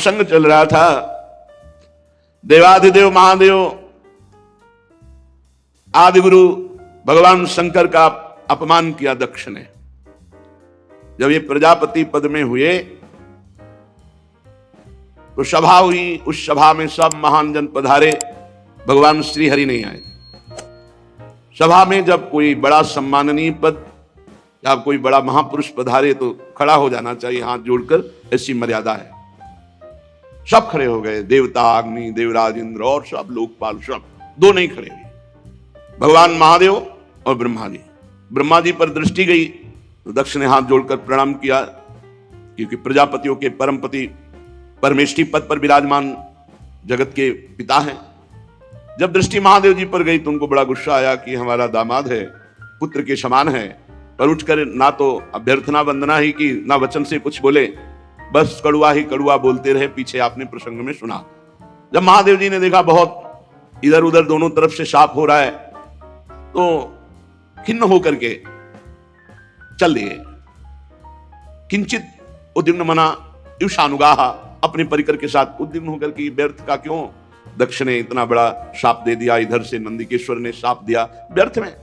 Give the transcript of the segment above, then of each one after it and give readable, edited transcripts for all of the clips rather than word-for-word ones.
प्रसंग चल रहा था। देवाधिदेव महादेव आदि गुरु भगवान शंकर का अपमान किया दक्ष ने। जब ये प्रजापति पद में हुए तो सभा हुई, उस सभा में सब महान जन पधारे, भगवान श्री हरि नहीं आए। सभा में जब कोई बड़ा सम्माननीय पद या कोई बड़ा महापुरुष पधारे तो खड़ा हो जाना चाहिए हाथ जोड़कर, ऐसी मर्यादा है। सब खड़े हो गए, देवता, अग्नि, देवराज, इंद्र और सब लोकपाल, सब। दो नहीं खड़े हुए, भगवान महादेव और ब्रह्मा जी। ब्रह्मा जी पर दृष्टि गई तो दक्ष ने हाथ जोड़कर प्रणाम किया, क्योंकि प्रजापतियों के परमपति परमेष्ठी पद पर विराजमान जगत के पिता हैं। जब दृष्टि महादेव जी पर गई तो उनको बड़ा गुस्सा आया कि हमारा दामाद है, पुत्र के समान है, पर उठकर ना तो अभ्यर्थना वंदना ही की, ना वचन से कुछ बोले, बस कड़ुआ ही कड़ुआ बोलते रहे। पीछे आपने प्रसंग में सुना। जब महादेव जी ने देखा बहुत इधर उधर दोनों तरफ से शाप हो रहा है तो खिन्न होकर के चल दिए। किंचित उद्विग्न मना युषानुगाह, अपने परिकर के साथ उद्विग्न होकर के व्यर्थ का क्यों, दक्ष ने इतना बड़ा शाप दे दिया, इधर से नंदिकेश्वर ने शाप दिया, व्यर्थ में।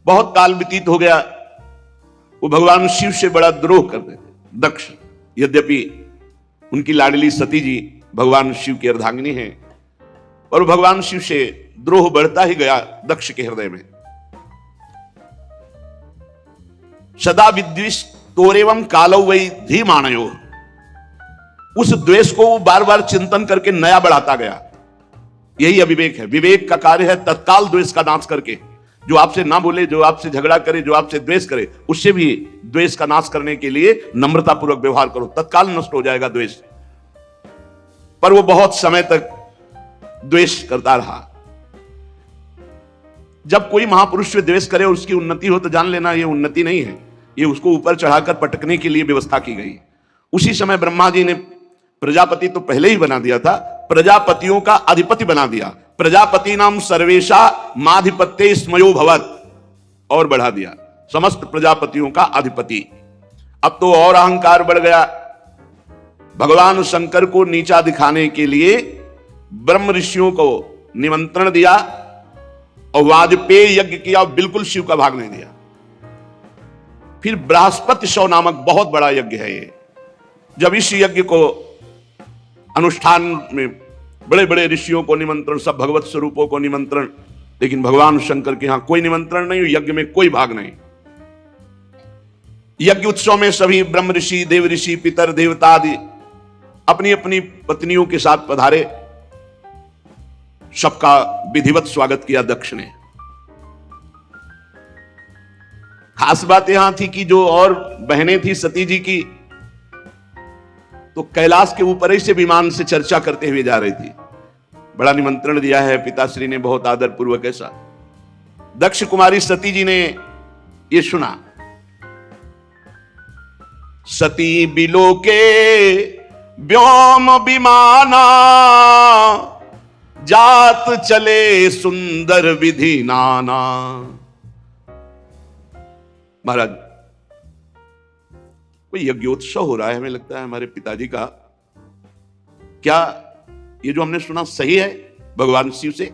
बहुत काल व्यतीत हो गया, वो भगवान शिव से बड़ा द्रोह कर रहे थे दक्ष। यद्यपि उनकी लाडली सती जी भगवान शिव की अर्धांगिनी है, और भगवान शिव से द्रोह बढ़ता ही गया दक्ष के हृदय में। सदा विद्वेष तोरेवम कालौ वै धीमानयो, उस द्वेष को वो बार बार चिंतन करके नया बढ़ाता गया। यही अविवेक है। विवेक का कार्य है तत्काल द्वेष का नाश करके, जो आपसे ना बोले, जो आपसे झगड़ा करे, जो आपसे द्वेष करे, उससे भी द्वेष का नाश करने के लिए नम्रता पूर्वक व्यवहार करो, तत्काल नष्ट हो जाएगा द्वेष। पर वो बहुत समय तक द्वेष करता रहा। जब कोई महापुरुष से द्वेष करे और उसकी उन्नति हो तो जान लेना ये उन्नति नहीं है, ये उसको ऊपर चढ़ाकर पटकने के लिए व्यवस्था की गई। उसी समय ब्रह्मा जी ने प्रजापति तो पहले ही बना दिया था, प्रजापतियों का अधिपति बना दिया। प्रजापति नाम सर्वेशा माधिपत्य स्मयो भवत, और बढ़ा दिया, समस्त प्रजापतियों का अधिपति। अब तो और अहंकार बढ़ गया। भगवान शंकर को नीचा दिखाने के लिए ब्रह्म ऋषियों को निमंत्रण दिया और वाजपेय यज्ञ किया, बिल्कुल शिव का भाग नहीं दिया। फिर बृहस्पति शव नामक बहुत बड़ा यज्ञ है ये। जब इस यज्ञ को अनुष्ठान में बड़े बड़े ऋषियों को निमंत्रण, सब भगवत स्वरूपों को निमंत्रण, लेकिन भगवान शंकर के यहां कोई निमंत्रण नहीं, यज्ञ में कोई भाग नहीं। यज्ञ उत्सव में सभी ब्रह्म ऋषि, देव ऋषि, पितर, देवता आदि अपनी अपनी पत्नियों के साथ पधारे। सबका विधिवत स्वागत किया दक्ष ने। खास बात यहां थी कि जो और बहनें थी सती जी की, तो कैलाश के ऊपर ही से विमान से चर्चा करते हुए जा रही थी। बड़ा निमंत्रण दिया है पिताश्री ने, बहुत आदर पूर्वक ऐसा। दक्ष कुमारी सती जी ने ये सुना, सती बिलोके व्योम विमाना, जात चले सुंदर विधि नाना। महाराज, कोई यज्ञोत्सव हो रहा है, हमें लगता है हमारे पिताजी का। क्या ये जो हमने सुना सही है भगवान शिव से?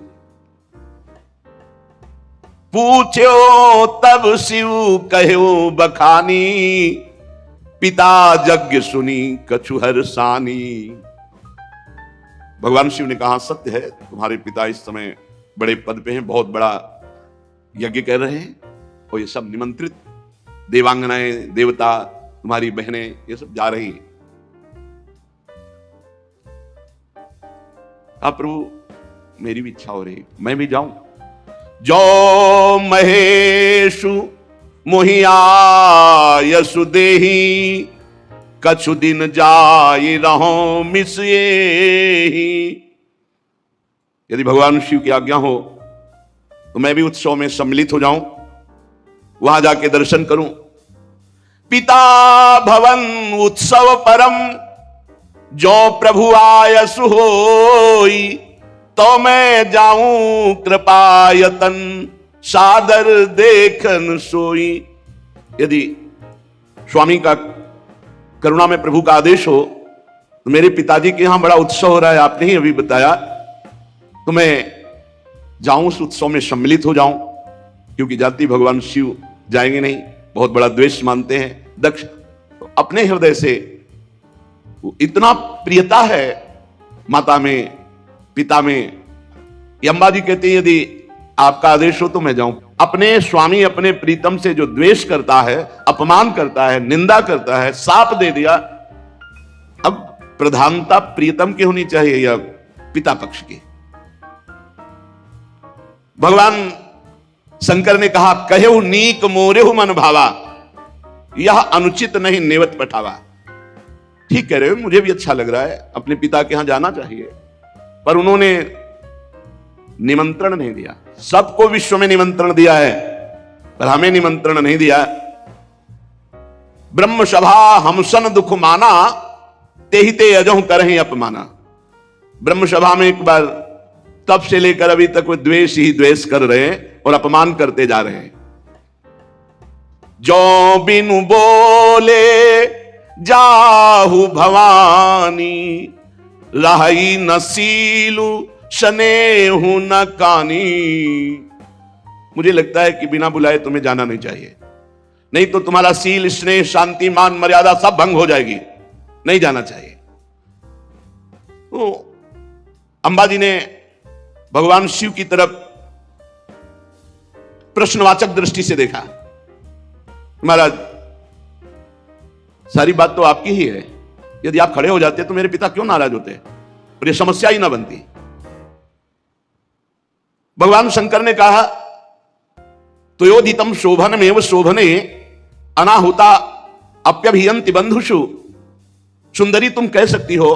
पूछो तब शिव कहो बखानी, पिता यज्ञ सुनी कछु हर्षानी। भगवान शिव ने कहा सत्य है, तुम्हारे पिता इस समय बड़े पद पे हैं, बहुत बड़ा यज्ञ कर रहे हैं, और ये सब निमंत्रित देवांगनाएं, देवता, तुम्हारी बहनें, ये सब जा रही हैं। प्रभु मेरी भी इच्छा हो रही, मैं भी जाऊं। जो महेशु मोहिया देही, कछु दिन जाय रहो मिसिए। यदि भगवान शिव की आज्ञा हो तो मैं भी उत्सव में सम्मिलित हो जाऊं, वहां जाके दर्शन करूं। पिता भवन उत्सव परम, जो प्रभु आयसु होई, तो मैं जाऊं कृपायतन, सादर देखन सोई। यदि स्वामी का करुणा में प्रभु का आदेश हो तो मेरे पिताजी के यहां बड़ा उत्सव हो रहा है, आपने ही अभी बताया, तो मैं जाऊं उस उत्सव में सम्मिलित हो जाऊं, क्योंकि जाति भगवान शिव जाएंगे नहीं, बहुत बड़ा द्वेष मानते हैं दक्ष। तो अपने हृदय से इतना प्रियता है माता में, पिता में, अम्बा जी कहते हैं यदि आपका आदेश हो तो मैं जाऊं। अपने स्वामी, अपने प्रीतम से जो द्वेष करता है, अपमान करता है, निंदा करता है, साप दे दिया, अब प्रधानता प्रीतम की होनी चाहिए या पिता पक्ष की? भगवान शंकर ने कहा, कहेउ नीक मोरेहु मन भावा, यह अनुचित नहीं नेवत पठावा। ठीक कह रहे हो, मुझे भी अच्छा लग रहा है, अपने पिता के यहां जाना चाहिए, पर उन्होंने निमंत्रण नहीं दिया। सबको विश्व में निमंत्रण दिया है, पर हमें निमंत्रण नहीं दिया। ब्रह्म सभा हमसन दुख माना, तेहि ते अजहु करहि अपमाना। ब्रह्म सभा में एक बार तब से लेकर अभी तक वो द्वेष ही द्वेष कर रहे हैं और अपमान करते जा रहे हैं। जो बिनु बोले जाहु भवानी, रही नसीलु शनेहु न कानी। मुझे लगता है कि बिना बुलाए तुम्हें जाना नहीं चाहिए, नहीं तो तुम्हारा सील, स्नेह, शांति, मान, मर्यादा सब भंग हो जाएगी। नहीं जाना चाहिए। तो अंबा जी ने भगवान शिव की तरफ प्रश्नवाचक दृष्टि से देखा। महाराज, सारी बात तो आपकी ही है, यदि आप खड़े हो जाते तो मेरे पिता क्यों नाराज होते और ये समस्या ही ना बनती। भगवान शंकर ने कहा, त्वयोदितम शोभनमेव शोभने, अनाहुता अप्यभियन्ति बंधुषु। सुंदरी, तुम कह सकती हो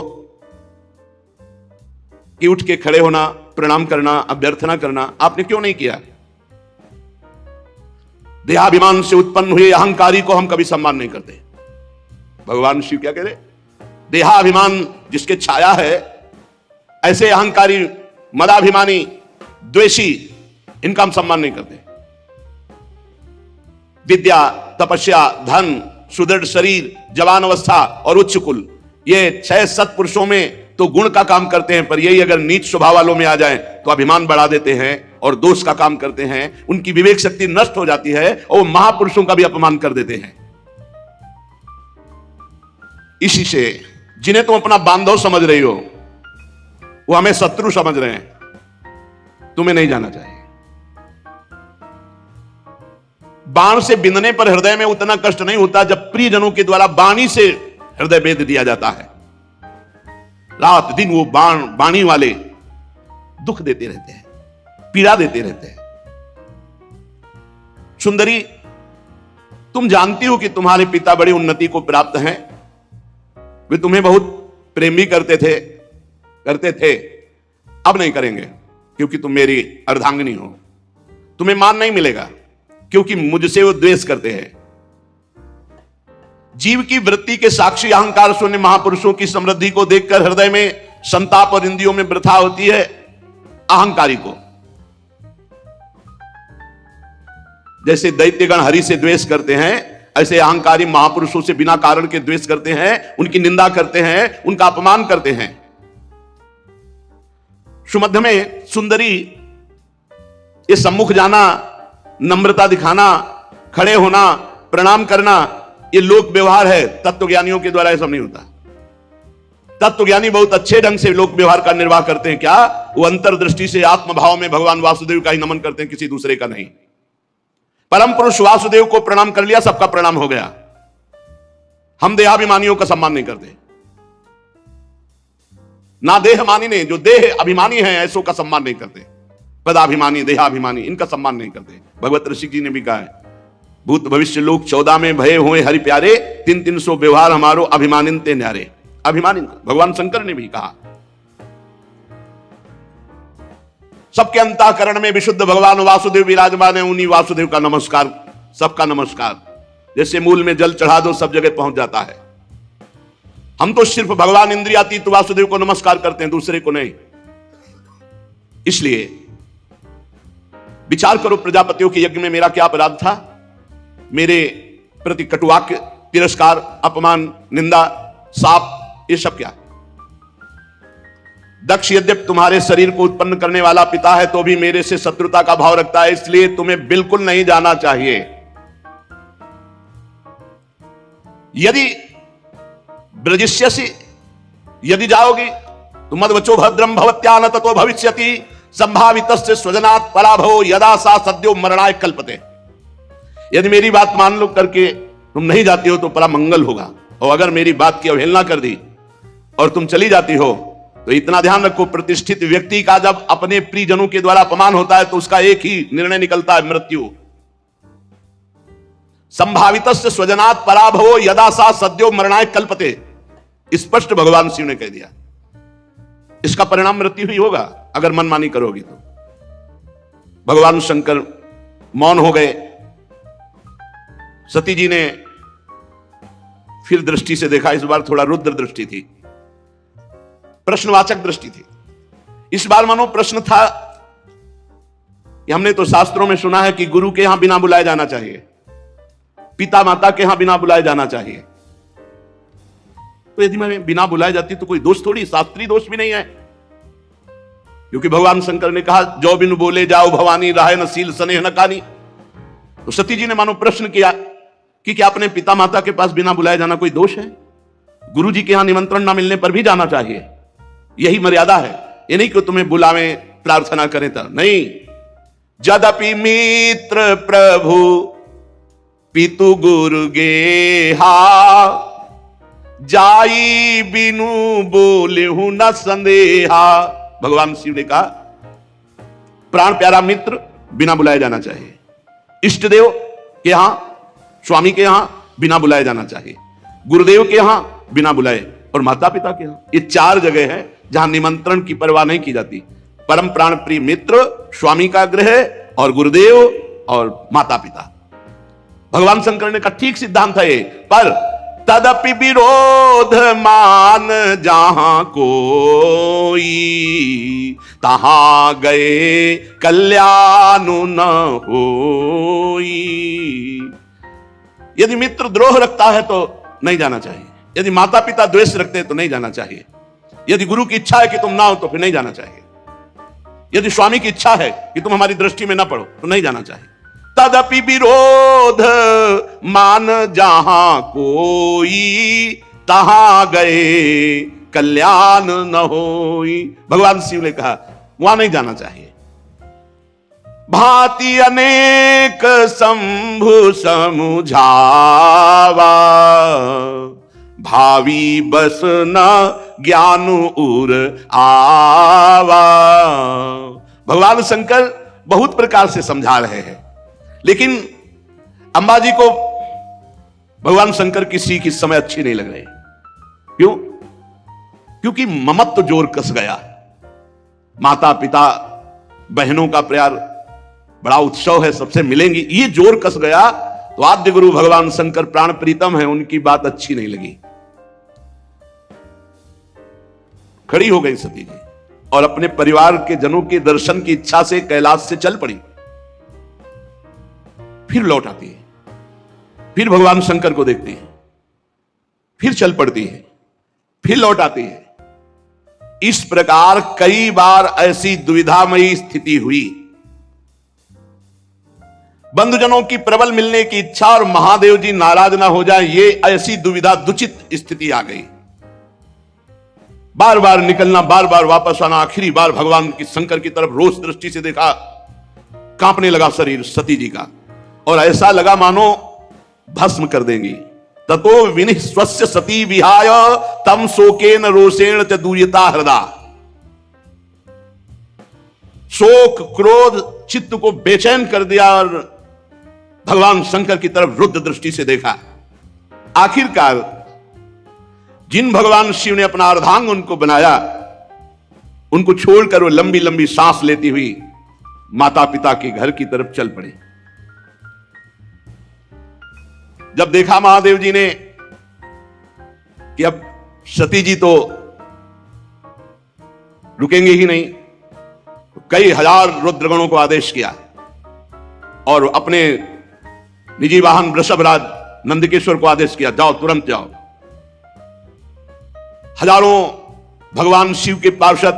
कि उठ के खड़े होना, प्रणाम करना, अभ्यर्थना करना, आपने क्यों नहीं किया? देहाभिमान से उत्पन्न हुए अहंकारी को हम कभी सम्मान नहीं करते। भगवान शिव क्या कह रहे? देहाभिमान जिसके छाया है, ऐसे अहंकारी, मदाभिमानी, द्वेषी, इनका हम सम्मान नहीं करते। विद्या, तपस्या, धन, सुदृढ़ शरीर, जवान अवस्था और उच्च कुल, ये 6 सत्पुरुषों में तो गुण का काम करते हैं, पर यही अगर नीच स्वभाव वालों में आ जाए तो अभिमान बढ़ा देते हैं और दोष का काम करते हैं। उनकी विवेक शक्ति नष्ट हो जाती है और महापुरुषों का भी अपमान कर देते हैं। इसी से जिन्हें तुम अपना बांधव समझ रही हो, वो हमें शत्रु समझ रहे हैं। तुम्हें नहीं जाना चाहिए। बाण से बिंदने पर हृदय में उतना कष्ट नहीं होता जब प्रियजनों के द्वारा बाणी से हृदय भेद दिया जाता है। रात दिन वो बाणी वाले दुख देते रहते हैं, पीड़ा देते रहते हैं। सुंदरी, तुम जानती हो कि तुम्हारे पिता बड़ी उन्नति को प्राप्त हैं। वे तुम्हें बहुत प्रेम भी करते थे, अब नहीं करेंगे, क्योंकि तुम मेरी अर्धांगिनी हो। तुम्हें मान नहीं मिलेगा, क्योंकि मुझसे वो द्वेष करते हैं। जीव की वृत्ति के साक्षी अहंकार शून्य महापुरुषों की समृद्धि को देखकर हृदय में संताप और इंद्रियों में वृथा होती है अहंकारी को। जैसे दैत्यगण हरि से द्वेष करते हैं, ऐसे अहंकारी महापुरुषों से बिना कारण के द्वेष करते हैं, उनकी निंदा करते हैं, उनका अपमान करते हैं। सुमध्य में सुंदरी, ये सम्मुख जाना, नम्रता दिखाना, खड़े होना, प्रणाम करना, ये लोक व्यवहार है। तत्वज्ञानियों के द्वारा ऐसा नहीं होता। तत्वज्ञानी बहुत अच्छे ढंग से लोक व्यवहार का निर्वाह करते हैं। क्या? वो अंतर्दृष्टि से आत्मभाव में भगवान वासुदेव का ही नमन करते हैं, किसी दूसरे का नहीं। परम पुरुष वासुदेव को प्रणाम कर लिया, सबका प्रणाम हो गया। हम देहाभिमानियों का सम्मान नहीं करते। ना देहमानी ने, जो देह अभिमानी है ऐसों का सम्मान नहीं करते। पदाभिमानी, देहाभिमानी, इनका सम्मान नहीं करते। भगवत ऋषि जी ने भी कहा है, भूत भविष्य लोक 14 में भये हुए हरि प्यारे, 300 व्यवहार हमारो अभिमानिन ते न्यारे। अभिमानी भगवान शंकर ने भी कहा। सबके अंतःकरण में विशुद्ध भगवान वासुदेव विराजमान है। उन्हीं वासुदेव का नमस्कार, सबका नमस्कार। जैसे मूल में जल चढ़ा दो, सब जगह पहुंच जाता है। हम तो सिर्फ भगवान इंद्रियातीत वासुदेव को नमस्कार करते हैं, दूसरे को नहीं। इसलिए विचार करो, प्रजापतियों के यज्ञ में मेरा क्या अपराध था? मेरे प्रति कटुवाक्य, तिरस्कार, अपमान, निंदा, शाप, ये सब क्या? दक्ष यद्यपि तुम्हारे शरीर को उत्पन्न करने वाला पिता है तो भी मेरे से शत्रुता का भाव रखता है, इसलिए तुम्हें बिल्कुल नहीं जाना चाहिए। यदि ब्रजिष्यसि, यदि जाओगी तो मद्वचो भद्रम भवत्या न ततो भविष्यति संभावितस्य स्वजनात् पराभवो यदा सा सद्यो मरणाय कल्पते। यदि मेरी बात मान लो करके तुम नहीं जाती हो तो बड़ा मंगल होगा, और अगर मेरी बात की अवहेलना कर दी और तुम चली जाती हो तो इतना ध्यान रखो, प्रतिष्ठित व्यक्ति का जब अपने प्रियजनों के द्वारा अपमान होता है तो उसका एक ही निर्णय निकलता है, मृत्यु। संभावितस्य स्वजनात् पराभवो यदा सा सद्यो मरणाय कल्पते, स्पष्ट भगवान शिव ने कह दिया। इसका परिणाम मृत्यु ही होगा अगर मनमानी करोगी तो। भगवान शंकर मौन हो गए। सती जी ने फिर दृष्टि से देखा, इस बार थोड़ा रुद्र दृष्टि थी, प्रश्नवाचक दृष्टि थी। इस बार मानो प्रश्न था कि हमने तो शास्त्रों में सुना है कि गुरु के यहां बिना बुलाए जाना चाहिए, पिता माता के यहां बिना बुलाए जाना चाहिए, तो यदि मैं बिना बुलाए जाती तो कोई दोष थोड़ी, शास्त्रीय दोष भी नहीं है। क्योंकि भगवान शंकर ने कहा जो बिनु बोले जाओ भवानी, राहे न सील स्नेह न कानी। तो सती जी ने मानो प्रश्न किया कि क्या अपने पिता माता के पास बिना बुलाए जाना कोई दोष है? गुरु जी के यहां निमंत्रण न मिलने पर भी जाना चाहिए, यही मर्यादा है। ये नहीं कि तुम्हें बुलावे प्रार्थना करें तो नहीं। जदपि मित्र प्रभु पितु गुरु गेहा, जाई बिनु बोले हूं न संदेहा। भगवान शिव ने कहा प्राण प्यारा मित्र बिना बुलाए जाना चाहिए, इष्ट देव के यहां, स्वामी के यहां बिना बुलाए जाना चाहिए, गुरुदेव के यहां बिना बुलाए, और माता पिता के यहां। ये चार जगह है जहां निमंत्रण की परवाह नहीं की जाती। परम प्राण प्रिय मित्र, स्वामी का गृह, और गुरुदेव और माता पिता। भगवान शंकर ने कहा ठीक सिद्धांत है ये, पर तदपि विरोध मान जहां कोई, तहां गए कल्याण न होई। यदि मित्र द्रोह रखता है तो नहीं जाना चाहिए, यदि माता पिता द्वेष रखते हैं तो नहीं जाना चाहिए, यदि गुरु की इच्छा है कि तुम ना हो तो फिर नहीं जाना चाहिए, यदि स्वामी की इच्छा है कि तुम हमारी दृष्टि में ना पड़ो तो नहीं जाना चाहिए। तदपि विरोध मान जहां कोई, तहां गए कल्याण न होई। भगवान शिव ने कहा वहां नहीं जाना चाहिए। भांति अनेक शंभु समुझावा, भावी बस न ज्ञान उर आवा। भगवान शंकर बहुत प्रकार से समझा रहे हैं, लेकिन अंबाजी को भगवान शंकर की सीख इस समय अच्छी नहीं लग रही। क्यों? क्योंकि ममत्व जोर कस गया। माता पिता बहनों का प्यार बड़ा उत्सव है, सबसे मिलेंगी, ये जोर कस गया तो आद्य गुरु भगवान शंकर प्राण प्रीतम है, उनकी बात अच्छी नहीं लगी। खड़ी हो गई सती जी और अपने परिवार के जनों के दर्शन की इच्छा से कैलाश से चल पड़ी। फिर लौट आती है, फिर भगवान शंकर को देखती है, फिर चल पड़ती है, फिर लौट आती है। इस प्रकार कई बार ऐसी दुविधामयी स्थिति हुई। बंधुजनों की प्रबल मिलने की इच्छा और महादेव जी नाराज ना हो जाए, ये ऐसी दुविधा दुचित स्थिति आ गई। बार बार निकलना, बार बार वापस आना। आखिरी बार भगवान की शंकर की तरफ रोष दृष्टि से देखा, कांपने लगा शरीर सती जी का, और ऐसा लगा मानो भस्म कर देंगी। ततो विनिः स्वस्य सती विहाय तम शोकेन रोषेण च दूयता हृदय। शोक क्रोध चित्त को बेचैन कर दिया और भगवान शंकर की तरफ रुद्र दृष्टि से देखा। आखिरकार जिन भगवान शिव ने अपना अर्धांग उनको बनाया, उनको छोड़कर वो लंबी लंबी सांस लेती हुई माता पिता के घर की तरफ चल पड़ी। जब देखा महादेव जी ने कि अब सती जी तो रुकेंगे ही नहीं, तो कई हजार रुद्रगणों को आदेश किया और अपने निजी वाहन वृषभराज नंदकेश्वर को आदेश किया, जाओ तुरंत जाओ। हजारों भगवान शिव के पार्षद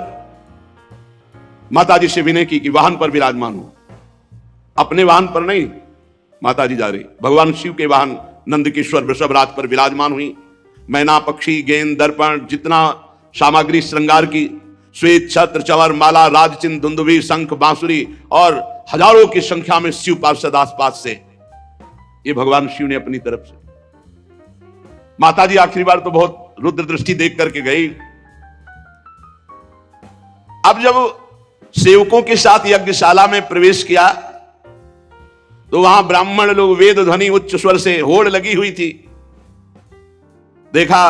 माता जी से विनय की कि वाहन पर विराजमान हो। अपने वाहन पर नहीं माता जी जा रही, भगवान शिव के वाहन नंदकिशोर वृषभराज पर विराजमान हुई। मैना, पक्षी, गेंद, दर्पण, जितना सामग्री श्रृंगार की, श्वेत छत्र, चवर, माला, राजचिन्ह, दुंदुभी, शंख, बांसुरी और हजारों की संख्या में शिव पार्षद आसपास से, ये भगवान शिव ने अपनी तरफ से। माता जी आखिरी बार तो बहुत रुद्र दृष्टि देख करके गई। अब जब सेवकों के साथ यज्ञशाला में प्रवेश किया तो वहां ब्राह्मण लोग वेद ध्वनि उच्च स्वर से होड़ लगी हुई थी। देखा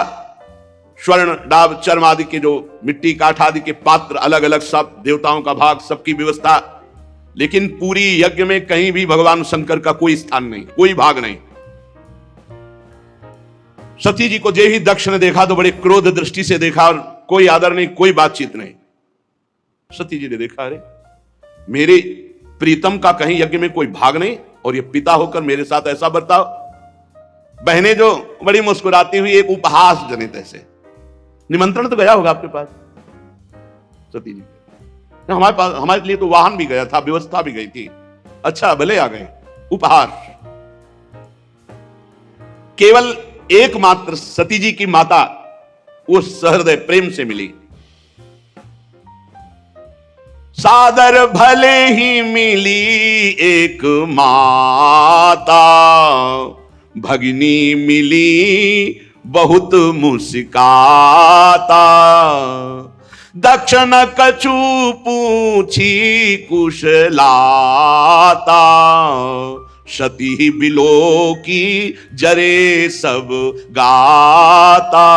स्वर्ण, डाब, चर्म आदि के जो मिट्टी काठ आदि के पात्र, अलग अलग सब देवताओं का भाग, सबकी व्यवस्था, लेकिन पूरी यज्ञ में कहीं भी भगवान शंकर का कोई स्थान नहीं, कोई भाग नहीं। सती जी को जे ही दक्ष ने देखा तो बड़े क्रोध दृष्टि से देखा और कोई आदर नहीं, कोई बातचीत नहीं। सती जी ने देखा, अरे मेरे प्रीतम का कहीं यज्ञ में कोई भाग नहीं और ये पिता होकर मेरे साथ ऐसा बर्ताव। बहनें जो बड़ी मुस्कुराती हुई एक उपहास जनित ऐसे, निमंत्रण तो गया होगा आपके पास सती जी, हमारे पास, हमारे लिए तो वाहन भी गया था, व्यवस्था भी गई थी, अच्छा भले आ गए, उपहार। केवल एकमात्र सती जी की माता वो सहृदय प्रेम से मिली। सादर भले ही मिली एक माता, भगिनी मिली बहुत मुस्काता। दक्षिण कछु पूछी कुशलाता, सती बिलो की जरे सब गाता।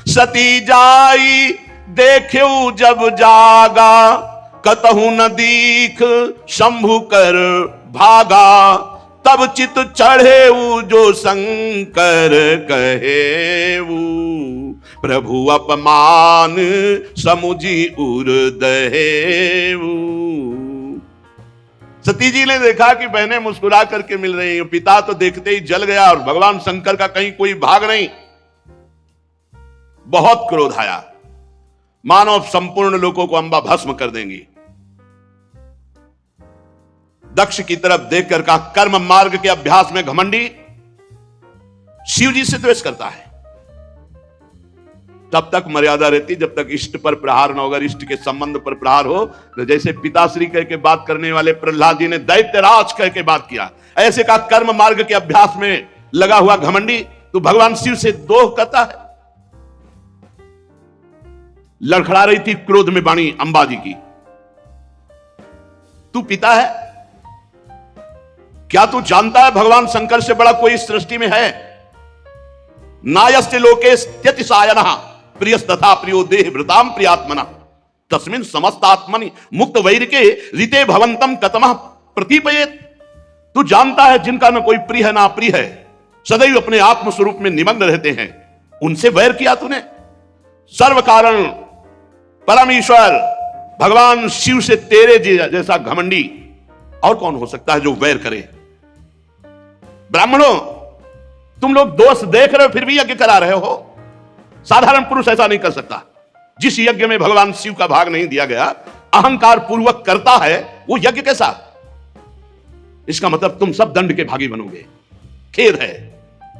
सती जाई देख्यू जब जागा, कतहु न दीख शंभु कर भागा। तब चित चढ़े जो शंकर कहेऊ, प्रभु अपमान समुझी उर दहेऊ। सती जी ने देखा कि बहनें मुस्कुरा करके मिल रही हैं, पिता तो देखते ही जल गया और भगवान शंकर का कहीं कोई भाग नहीं। बहुत क्रोध आया, मानो संपूर्ण लोगों को अंबा भस्म कर देंगी। दक्ष की तरफ देखकर कहा, कर्म मार्ग के अभ्यास में घमंडी शिव जी से द्वेष करता है। तब तक मर्यादा रहती जब तक इष्ट पर प्रहार न हो। अगर इष्ट के संबंध पर प्रहार हो तो जैसे पिताश्री कह के बात करने वाले प्रहलाद जी ने दैत्यराज कह के बात किया, ऐसे का कर्म मार्ग के अभ्यास में लगा हुआ घमंडी तो भगवान शिव से दोह करता है। लड़खड़ा रही थी क्रोध में वाणी अंबा जी की, तू पिता है, क्या तू जानता है भगवान शंकर से बड़ा कोई इस सृष्टि में है? नायस्य लोकेश त्यतिशायनः प्रियस तथा प्रियो देह भृताम प्रियात्मना, तस्मिन् समस्त आत्मनि मुक्त वैरिके ऋते भवंतम कतमः प्रतीपयेत। तू जानता है जिनका न कोई प्रिय है ना प्रिय है, सदैव अपने आत्म स्वरूप में निमग्न रहते हैं, उनसे वैर किया तूने? सर्व कारण परम ईश्वर भगवान शिव से तेरे जैसा घमंडी और कौन हो सकता है जो वैर करे? ब्राह्मणों, तुम लोग दोष देख रहे हो फिर भी यज्ञ करा रहे हो। साधारण पुरुष ऐसा नहीं कर सकता। जिस यज्ञ में भगवान शिव का भाग नहीं दिया गया, अहंकार पूर्वक करता है, वो यज्ञ कैसा? इसका मतलब तुम सब दंड के भागी बनोगे। खेद है,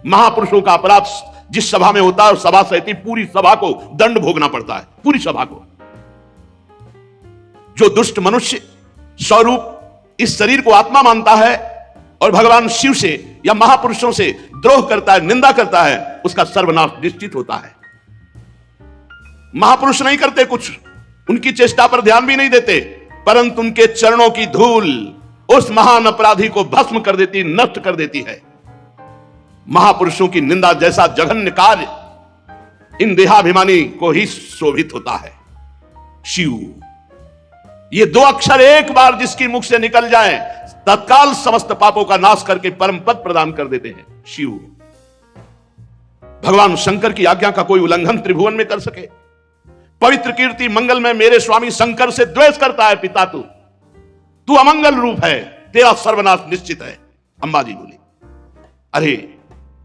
महापुरुषों का अपराध जिस सभा में होता है, सभा सहित पूरी सभा को दंड भोगना पड़ता है, पूरी सभा को। जो दुष्ट मनुष्य स्वरूप इस शरीर को आत्मा मानता है और भगवान शिव से या महापुरुषों से द्रोह करता है, निंदा करता है, उसका सर्वनाश निश्चित होता है। महापुरुष नहीं करते कुछ, उनकी चेष्टा पर ध्यान भी नहीं देते, परंतु उनके चरणों की धूल उस महान अपराधी को भस्म कर देती, नष्ट कर देती है। महापुरुषों की निंदा जैसा जघन्य कार्य इन देहाभिमानी को ही शोभित होता है। शिव, ये दो अक्षर एक बार जिसकी मुख से निकल जाए तत्काल समस्त पापों का नाश करके परम पद प्रदान कर देते हैं। शिव, भगवान शंकर की आज्ञा का कोई उल्लंघन त्रिभुवन में कर सके? पवित्र कीर्ति मंगल में मेरे स्वामी शंकर से द्वेष करता है पिता, तू अमंगल रूप है, तेरा सर्वनाश निश्चित है। अंबा जी बोली, अरे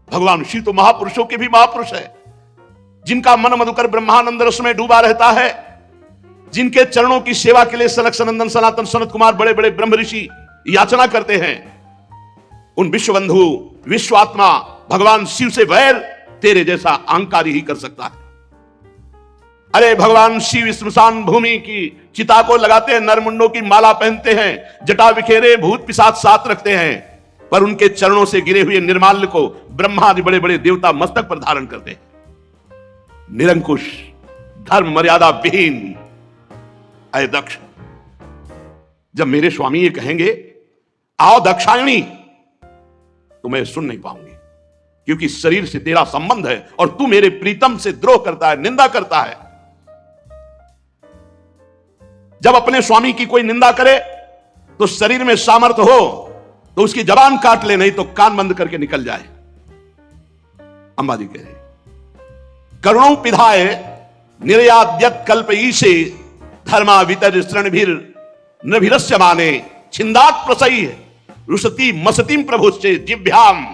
भगवान शिव तो महापुरुषों के भी महापुरुष है, जिनका मन मधुकर ब्रह्मानंद रस में डूबा रहता है। जिनके चरणों की सेवा के लिए सनक सनंदन सनातन सनत कुमार बड़े बड़े ब्रह्म ऋषि याचना करते हैं, उन विश्वबंधु विश्वात्मा भगवान शिव से वैर तेरे जैसा अहंकारी ही कर सकता है। अरे भगवान शिव स्मशान भूमि की चिता को लगाते हैं, नरमुंडों की माला पहनते हैं, जटा बिखेरे भूत पिशाच साथ रखते हैं, पर उनके चरणों से गिरे हुए निर्माल्य को ब्रह्मा आदि बड़े बड़े देवता मस्तक पर धारण करते हैं। निरंकुश धर्म मर्यादा विहीन अय दक्ष, जब मेरे स्वामी ये कहेंगे आओ दक्षायणी, तो मैं सुन नहीं पाऊंगी, क्योंकि शरीर से तेरा संबंध है और तू मेरे प्रीतम से द्रोह करता है, निंदा करता है। जब अपने स्वामी की कोई निंदा करे तो शरीर में सामर्थ्य हो तो उसकी जबान काट ले, नहीं तो कान बंद करके निकल जाए। अंबा जी कह रहे करुणों पिधाए निर्याद्यत कल्प ईशे धर्मा वितर श्रणभिर नभिरस्य माने छिंदात प्रसई रुसती मसतीम प्रभुश्चे जिभ्याम,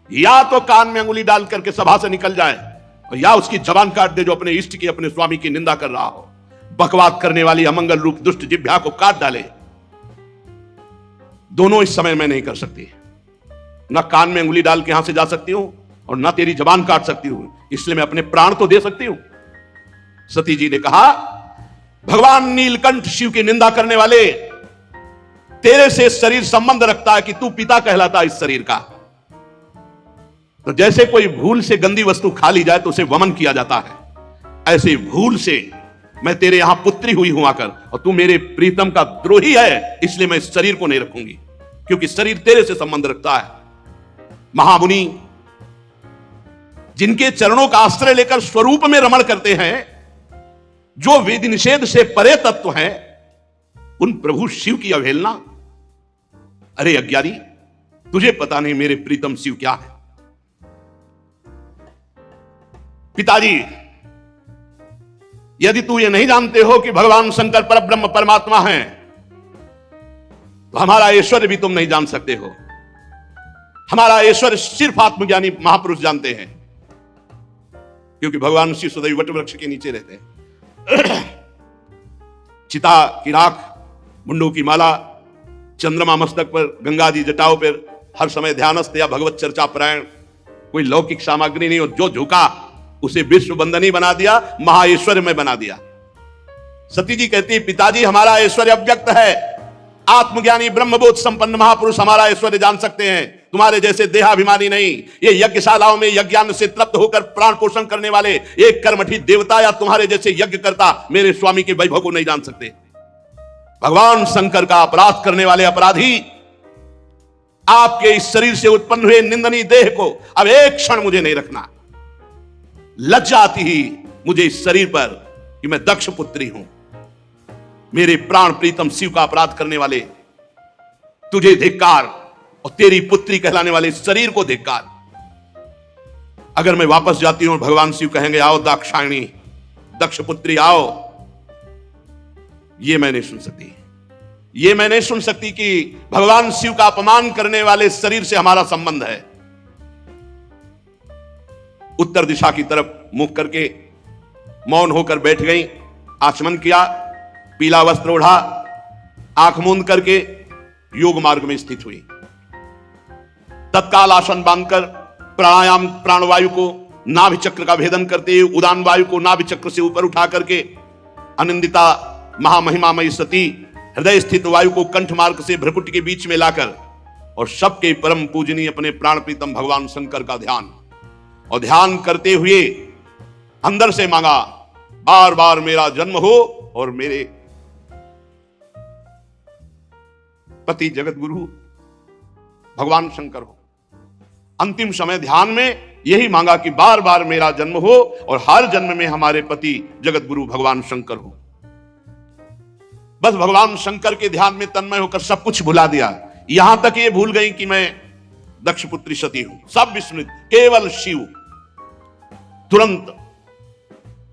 या तो कान में अंगुली डाल करके सभा से निकल जाए और या उसकी जबान काट दे जो अपने इष्ट की अपने स्वामी की निंदा कर रहा हो। बकवाद करने वाली अमंगल रूप दुष्ट जिह्वा को काट डाले। दोनों इस समय में नहीं कर सकती, ना कान में अंगुली डाल के यहां से जा सकती हूं और ना तेरी जबान काट सकती हूं, इसलिए मैं अपने प्राण तो दे सकती हूं। सती जी ने कहा भगवान नीलकंठ शिव की निंदा करने वाले, तेरे से शरीर संबंध रखता है कि तू पिता कहलाता इस शरीर का। तो जैसे कोई भूल से गंदी वस्तु खा ली जाए तो उसे वमन किया जाता है, ऐसे भूल से मैं तेरे यहां पुत्री हुई हूं आकर, और तू मेरे प्रीतम का द्रोही है, इसलिए मैं इस शरीर को नहीं रखूंगी, क्योंकि शरीर तेरे से संबंध रखता है। महामुनि जिनके चरणों का आश्रय लेकर स्वरूप में रमण करते हैं, जो विधि निषेध से परे तत्व हैं, उन प्रभु शिव की अवहेलना। अरे अज्ञानी, तुझे पता नहीं मेरे प्रीतम शिव क्या है। पिताजी, यदि तू ये नहीं जानते हो कि भगवान शंकर परब्रह्म परमात्मा हैं, तो हमारा ऐश्वर्य भी तुम नहीं जान सकते हो। हमारा ऐश्वर्य सिर्फ आत्मज्ञानी महापुरुष जानते हैं, क्योंकि भगवान शिव सदैव वट वृक्ष के नीचे रहते हैं। चिता की राख, मुंडों की माला, चंद्रमा मस्तक पर, गंगा जी जटाओं पर, हर समय ध्यानस्थ या भगवत चर्चा परायण, कोई लौकिक सामग्री नहीं, और जो झुका उसे विश्व बंदनी बना दिया, महाऐश्वर्य में बना दिया। सती जी कहती पिताजी हमारा ऐश्वर्य अव्यक्त है, आत्मज्ञानी ब्रह्मबोध संपन्न महापुरुष हमारा ऐश्वर्य जान सकते हैं, तुम्हारे जैसे देहाभिमानी नहीं। ये यज्ञशालाओं में यज्ञान से तृप्त होकर प्राण पोषण करने वाले एक कर्मठी देवता या तुम्हारे जैसे यज्ञ करता मेरे स्वामी के वैभव को नहीं जान सकते। भगवान शंकर का अपराध करने वाले अपराधी आपके इस शरीर से उत्पन्न हुए निंदनीय देह को अब एक क्षण मुझे नहीं रखना। लज्जा आती ही मुझे इस शरीर पर कि मैं दक्ष पुत्री हूं। मेरे प्राण प्रीतम शिव का अपराध करने वाले तुझे धिक्कार, और तेरी पुत्री कहलाने वाले शरीर को धिक्कार। अगर मैं वापस जाती हूं, भगवान शिव कहेंगे आओ दाक्षायणी, दक्ष पुत्री आओ, ये मैं नहीं सुन सकती। ये मैं नहीं सुन सकती कि भगवान शिव का अपमान करने वाले शरीर से हमारा संबंध है। उत्तर दिशा की तरफ मुख करके मौन होकर बैठ गई, आचमन किया, पीला वस्त्र ओढ़ा, आंख मूंद करके योग मार्ग में स्थित हुई। तत्काल आसन बांधकर प्राणायाम, प्राणवायु को नाभि चक्र का भेदन करते हुए उदान वायु को नाभि चक्र से ऊपर उठा करके अनिंदिता महामहिमामयी सती हृदय स्थित वायु को कंठ मार्ग से भ्रकुटी के बीच में लाकर और सबके परम पूजनीय अपने प्राण प्रीतम भगवान शंकर का ध्यान, और ध्यान करते हुए अंदर से मांगा बार बार मेरा जन्म हो और मेरे पति जगत गुरु भगवान शंकर हो। अंतिम समय ध्यान में यही मांगा कि बार बार मेरा जन्म हो और हर जन्म में हमारे पति जगत गुरु भगवान शंकर हो। बस भगवान शंकर के ध्यान में तन्मय होकर सब कुछ भुला दिया। यहां तक ये भूल गई कि मैं दक्ष पुत्री सती हूं, सब विस्मृत, केवल शिव। तुरंत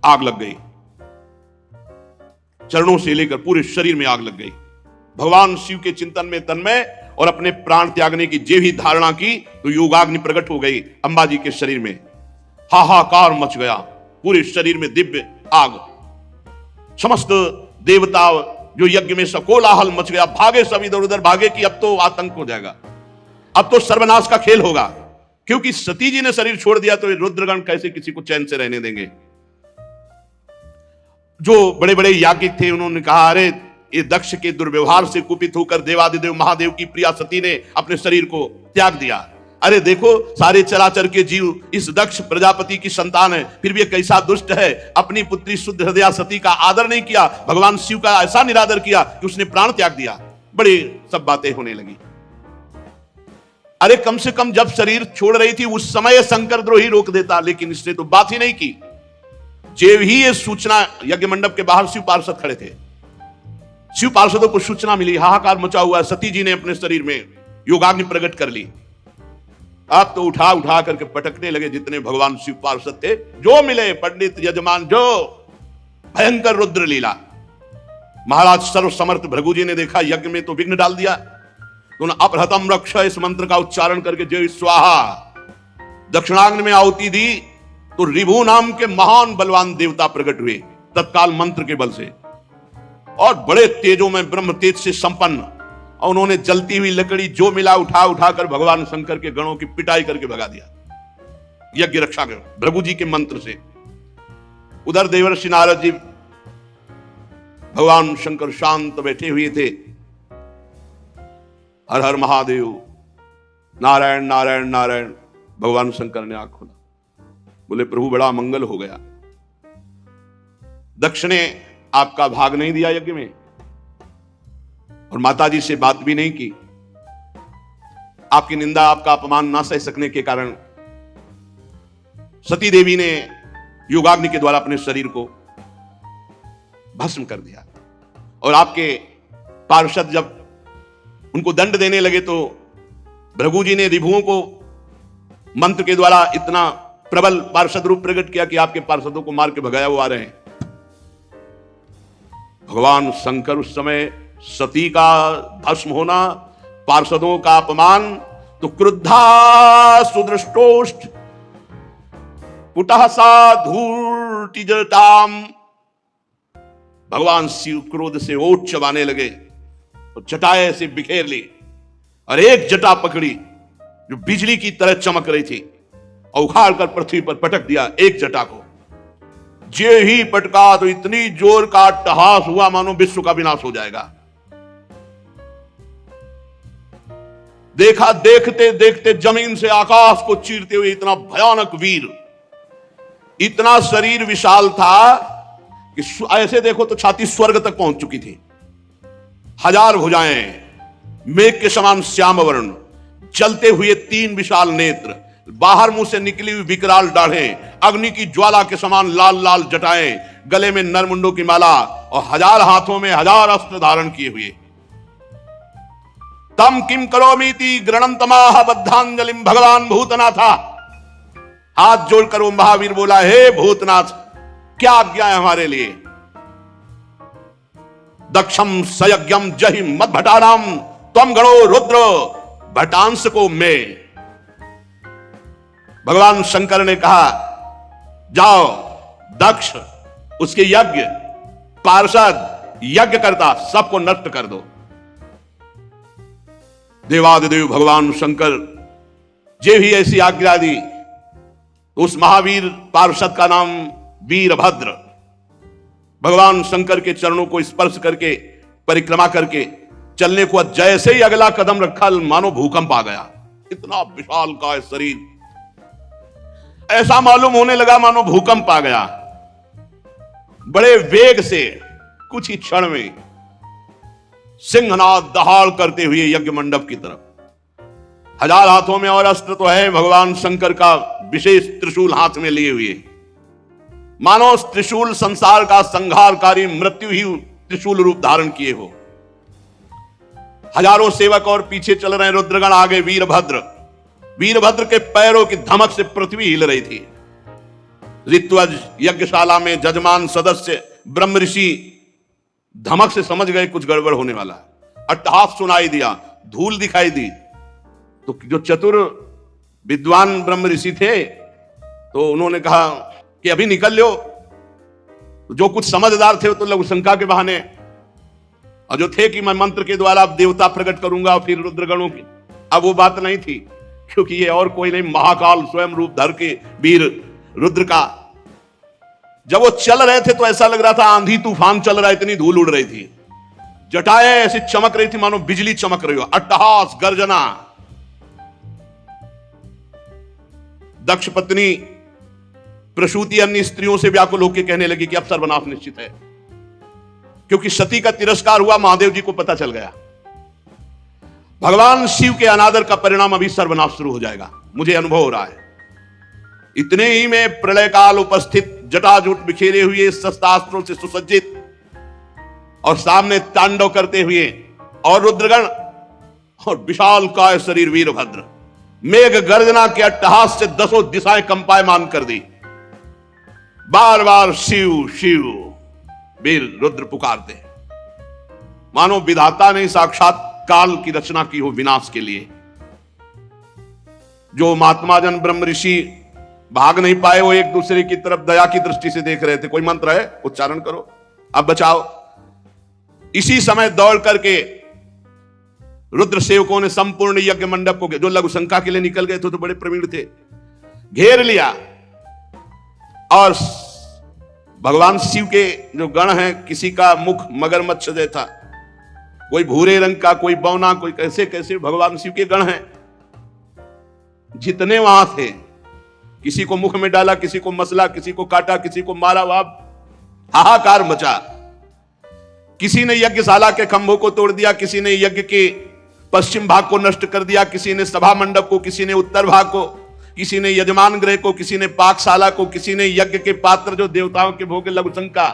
आग लग गई, चरणों से लेकर पूरे शरीर में आग लग गई। भगवान शिव के चिंतन में तन्मय और अपने प्राण त्यागने की जे भी धारणा की तो योगाग्नि प्रकट हो गई अंबा जी के शरीर में। हाहाकार मच गया, पूरे शरीर में दिव्य आग। समस्त देवता जो यज्ञ में कोलाहल मच गया, भागे सब इधर उधर भागे कि अब तो आतंक हो जाएगा, अब तो सर्वनाश का खेल होगा, क्योंकि सती जी ने शरीर छोड़ दिया तो रुद्रगण कैसे किसी को चैन से रहने देंगे। जो बड़े बड़े याज्ञिक थे उन्होंने कहा, अरे ये दक्ष के दुर्व्यवहार से कुपित होकर देवादिदेव महादेव की प्रिया सती ने अपने शरीर को त्याग दिया। अरे देखो, सारे चराचर के जीव इस दक्ष प्रजापति की संतान है, फिर भी ये कैसा दुष्ट है, अपनी पुत्री शुद्ध हृदया सती का आदर नहीं किया, भगवान शिव का ऐसा निरादर किया कि उसने प्राण त्याग दिया। बड़ी सब बातें होने लगी। अरे कम से कम जब शरीर छोड़ रही थी उस समय शंकर द्रोही रोक देता, लेकिन इसने तो बात ही नहीं की। जब ही ये सूचना, यज्ञ मंडप के बाहर शिव पार्षद खड़े थे, शिव पार्षदों को सूचना मिली, हाहाकार मचा हुआ, सती जी ने अपने शरीर में योगाग्नि प्रकट कर ली। अब तो उठा उठा करके पटकने लगे जितने भगवान शिव पार्षद थे, जो मिले पंडित यजमान, जो भयंकर रुद्र लीला। महाराज सर्व समर्थ भृगु जी ने देखा यज्ञ में तो विघ्न डाल दिया, तो अपहृतम रक्ष इस मंत्र का उच्चारण करके जय स्वाहा दक्षिणाग्नि में आहुति दी, तो रिभु नाम के महान बलवान देवता प्रकट हुए तत्काल मंत्र के बल से, और बड़े तेजों में ब्रह्म तेज से संपन्न, और उन्होंने जलती हुई लकड़ी जो मिला उठा उठा कर भगवान शंकर के गणों की पिटाई करके भगा दिया यज्ञ रक्षा कर भृगु जी के मंत्र से। उधर देवर्षि नारद जी भगवान शंकर शांत बैठे हुए थे। हर हर महादेव, नारायण नारायण नारायण। भगवान शंकर ने आंख खोला, बोले प्रभु बड़ा मंगल हो गया, दक्ष ने आपका भाग नहीं दिया यज्ञ में, और माता जी से बात भी नहीं की। आपकी निंदा, आपका अपमान ना सह सकने के कारण सती देवी ने योगाग्नि के द्वारा अपने शरीर को भस्म कर दिया। और आपके पार्षद जब उनको दंड देने लगे तो भृगु जी ने रिभुओं को मंत्र के द्वारा इतना प्रबल पार्षद रूप प्रकट किया कि आपके पार्षदों को मार के भगाया वो आ रहे हैं। भगवान शंकर उस समय सती का भस्म होना, पार्षदों का अपमान, तो क्रुद्धा सुदृष्टोष्ठ पुटः सा धूर्तिजटाम। भगवान शिव क्रोध से ओठ चबाने लगे और जटाएं से बिखेर ली, और एक जटा पकड़ी जो बिजली की तरह चमक रही थी, और उखाड़ कर पृथ्वी पर पटक दिया एक जटा को। जे ही पटका तो इतनी जोर का अट्टहास हुआ मानो विश्व का विनाश हो जाएगा। देखा, देखते देखते जमीन से आकाश को चीरते हुए इतना भयानक वीर, इतना शरीर विशाल था कि ऐसे देखो तो छाती स्वर्ग तक पहुंच चुकी थी। 1000 भुजाएं, मेघ के समान श्याम वर्ण, चलते हुए 3 विशाल नेत्र, बाहर मुंह से निकली हुई विकराल दाढ़ें, अग्नि की ज्वाला के समान लाल लाल जटाएं, गले में नरमुंडों की माला, और 1000 हाथों में 1000 अस्त्र धारण किए हुए। तम किम करोमीति गृणंतमाह बद्धांजलिम। भगवान भूतनाथा, हाथ जोड़कर वो महावीर बोला, हे भूतनाथ, क्या आज्ञा है हमारे लिए। दक्षम सयज्ञम जहि मद भटानाम त्वम गणो रुद्र भटांश को मैं। भगवान शंकर ने कहा, जाओ दक्ष, उसके यज्ञ, पार्षद, यज्ञ करता सबको नष्ट कर दो। देवादिदेव भगवान शंकर जे भी ऐसी आज्ञा दी, तो उस महावीर पार्षद का नाम वीरभद्र, भगवान शंकर के चरणों को स्पर्श करके परिक्रमा करके चलने को जैसे ही अगला कदम रखा मानो भूकंप आ गया। इतना विशाल का शरीर, ऐसा मालूम होने लगा मानो भूकंप आ गया। बड़े वेग से कुछ ही क्षण में सिंहनाद दहाड़ करते हुए यज्ञ मंडप की तरफ। 1000 हाथों में और अस्त्र तो है, भगवान शंकर का विशेष त्रिशूल हाथ में लिए हुए, मानो त्रिशूल संसार का संहारकारी मृत्यु ही त्रिशूल रूप धारण किए हो। हजारों सेवक और पीछे चल रहे रुद्रगण, आगे वीरभद्र। वीरभद्र के पैरों की धमक से पृथ्वी हिल रही थी। ऋत्वज यज्ञशाला में जजमान सदस्य ब्रह्म ऋषि धमक से समझ गए कुछ गड़बड़ होने वाला। अट्टहास सुनाई दिया, धूल दिखाई दी, तो जो चतुर विद्वान ब्रह्म ऋषि थे तो उन्होंने कहा कि अभी निकल लो। जो कुछ समझदार थे वो तो लघु शंका के बहाने, और जो थे कि मैं मंत्र के द्वारा देवता प्रकट करूंगा और फिर रुद्रगणों की, अब वो बात नहीं थी, क्योंकि ये और कोई नहीं, महाकाल स्वयं रूप धर के वीर रुद्र का। जब वो चल रहे थे तो ऐसा लग रहा था आंधी तूफान चल रहा है, इतनी धूल उड़ रही थी, जटाएं ऐसी चमक रही थी मानो बिजली चमक रही हो, अट्टहास गर्जना। दक्ष पत्नी प्रसूति अन्य स्त्रियों से व्याकुल होकर कहने लगी कि अब सर्वनाश निश्चित है, क्योंकि सती का तिरस्कार हुआ, महादेव जी को पता चल गया। भगवान शिव के अनादर का परिणाम अभी सर्वनाश शुरू हो जाएगा, मुझे अनुभव हो रहा है। इतने ही में प्रलय काल उपस्थित, जटाजूट बिखेरे हुए, शस्त्रास्त्रों से सुसज्जित और सामने तांडव करते हुए, और रुद्रगण और विशाल काय शरीर वीरभद्र मेघ गर्जना के अट्टहास से 10 दिशाएं कंपायमान कर दी। बार बार शिव शिव वीर रुद्र पुकारते, मानो विधाता ने साक्षात काल की रचना की हो विनाश के लिए। जो महात्मा जन ब्रह्म ऋषि भाग नहीं पाए, वो एक दूसरे की तरफ दया की दृष्टि से देख रहे थे। कोई मंत्र है, उच्चारण करो, अब बचाओ। इसी समय दौड़ करके रुद्र सेवकों ने संपूर्ण यज्ञ मंडप को, जो लघु शंका के लिए निकल गए थे तो बड़े प्रवीण थे, घेर लिया। और भगवान शिव के जो गण हैं, किसी का मुख मगरमच्छ जैसा, कोई भूरे रंग का, कोई बौना, कोई कैसे कैसे भगवान शिव के गण हैं। जितने वहां थे, किसी को मुख में डाला, किसी को मसला, किसी को काटा, किसी को मारा, वहां हाहाकार मचा। किसी ने यज्ञशाला के खंभों को तोड़ दिया, किसी ने यज्ञ के पश्चिम भाग को नष्ट कर दिया, किसी ने सभा मंडप को, किसी ने उत्तर भाग को, किसी ने यजमान गृह को, किसी ने पाकशाला को, किसी ने यज्ञ के पात्र जो देवताओं के भोग, लघुशंका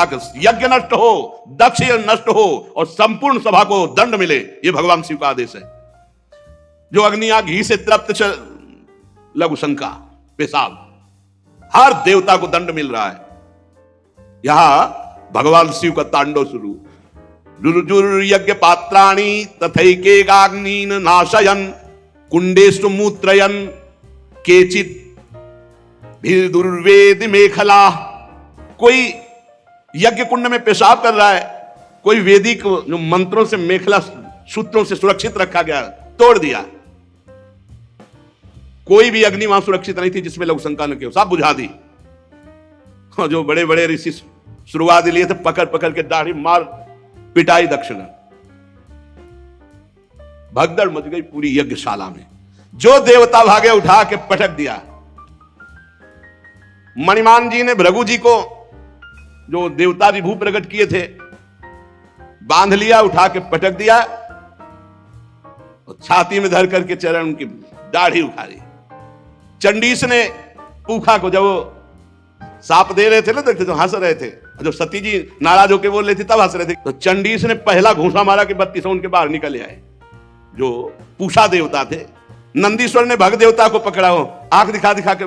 का यज्ञ नष्ट हो, दक्ष नष्ट हो और संपूर्ण सभा को दंड मिले, ये भगवान शिव का आदेश है। जो अग्नियां घी से तृप्त लघुशंका पेशाब, हर देवता को दंड मिल रहा है। यहां भगवान शिव का तांडव शुरू। रुजुर्यज्ञ पात्राणि तथैकेकाग्नीन नाशयन कुंडेषु मूत्रयन केचित भिर्दुर्वेद मेखला। कोई यज्ञ कुंड में पेशाब कर रहा है, कोई वेदिक जो मंत्रों से मेखला सूत्रों से सुरक्षित रखा गया तोड़ दिया। कोई भी अग्नि वहां सुरक्षित नहीं थी जिसमें लघुशंका न की, सब बुझा दी। और जो बड़े बड़े ऋषि शुरुआत लिए थे, पकड़ पकड़ के दाढ़ी मार पिटाई दक्षिण, भगदड़ मच गई पूरी यज्ञशाला में। जो देवता भागे उठा के पटक दिया। मणिमान जी ने भृगु जी को, जो देवता विभू प्रकट किए थे, बांध लिया, उठा के पटक दिया और छाती में धर करके चरण उनकी दाढ़ी उखाड़ी। चंडीस ने पूखा को, जब वो साप दे रहे थे ना, देखते तो हंस रहे थे, जब सती जी नाराज होकर बोल रही थी तब हंस रहे थे, तो चंडीस ने पहला घूंसा मारा कि 32 उनके बाहर निकल आए। जो पूषा देवता थे, नंदीश्वर ने भग देवता को पकड़ा हो, आंख दिखा दिखा के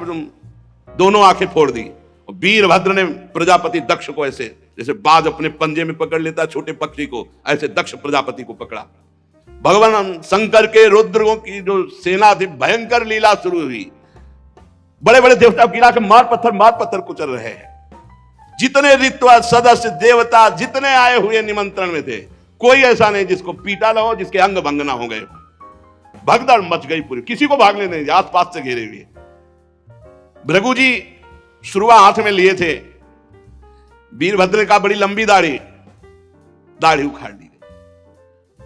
दोनों आंखें फोड़ दी। और वीरभद्र ने प्रजापति दक्ष को ऐसे, जैसे बाज अपने पंजे में पकड़ लेता छोटे पक्षी को, ऐसे दक्ष प्रजापति को पकड़ा। भगवान शंकर के रुद्रों की जो सेना थी, भयंकर लीला शुरू हुई। बड़े बड़े देवता गिरा के मार पत्थर कुचल रहे हैं। जितने ऋत्वा सदस्य देवता जितने आए हुए निमंत्रण में थे, कोई ऐसा नहीं जिसको पीटा ना हो, जिसके अंग भंग ना हो गए। भगदड़ मच गई पूरी, किसी को भागने नहीं, आसपास से घेरे हुए। भृगु जी शुरुआ हाथ में लिए थे, वीरभद्र का बड़ी लंबी दाढ़ी उखाड़ ली।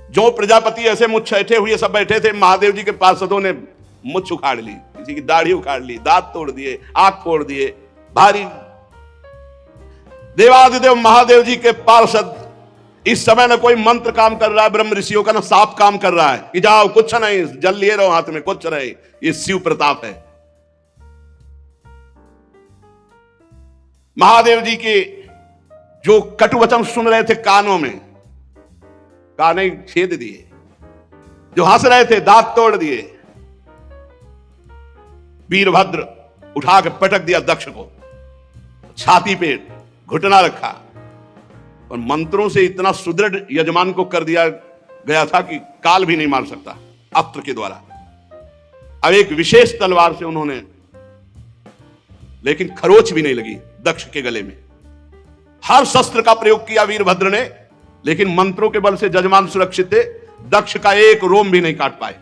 जो प्रजापति ऐसे मुझ छठे हुए सब बैठे थे, महादेव जी के पार्षदों ने मुझ उखाड़ ली, किसी की दाढ़ी उखाड़ ली, दांत तोड़ दिए, आंख फोड़ दिए। भारी देवादिदेव महादेव जी के पार्षद, इस समय न कोई मंत्र काम कर रहा है ब्रह्म ऋषियों का, न साप काम कर रहा है कि जाओ कुछ नहीं, जल लिए रहो हाथ में, कुछ रहे। ये शिव प्रताप है। महादेव जी के जो कटु वचन सुन रहे थे कानों में, काने छेद दिए। जो हंस रहे थे दांत तोड़ दिए। वीरभद्र उठा के पटक दिया दक्ष को, छाती पे घुटना रखा और मंत्रों से इतना सुदृढ़ यजमान को कर दिया गया था कि काल भी नहीं मार सकता अस्त्र के द्वारा। अब एक विशेष तलवार से उन्होंने, लेकिन खरोच भी नहीं लगी, दक्ष के गले में। हर शस्त्र का प्रयोग किया वीरभद्र ने, लेकिन मंत्रों के बल से जजमान सुरक्षित थे, दक्ष का एक रोम भी नहीं काट पाए।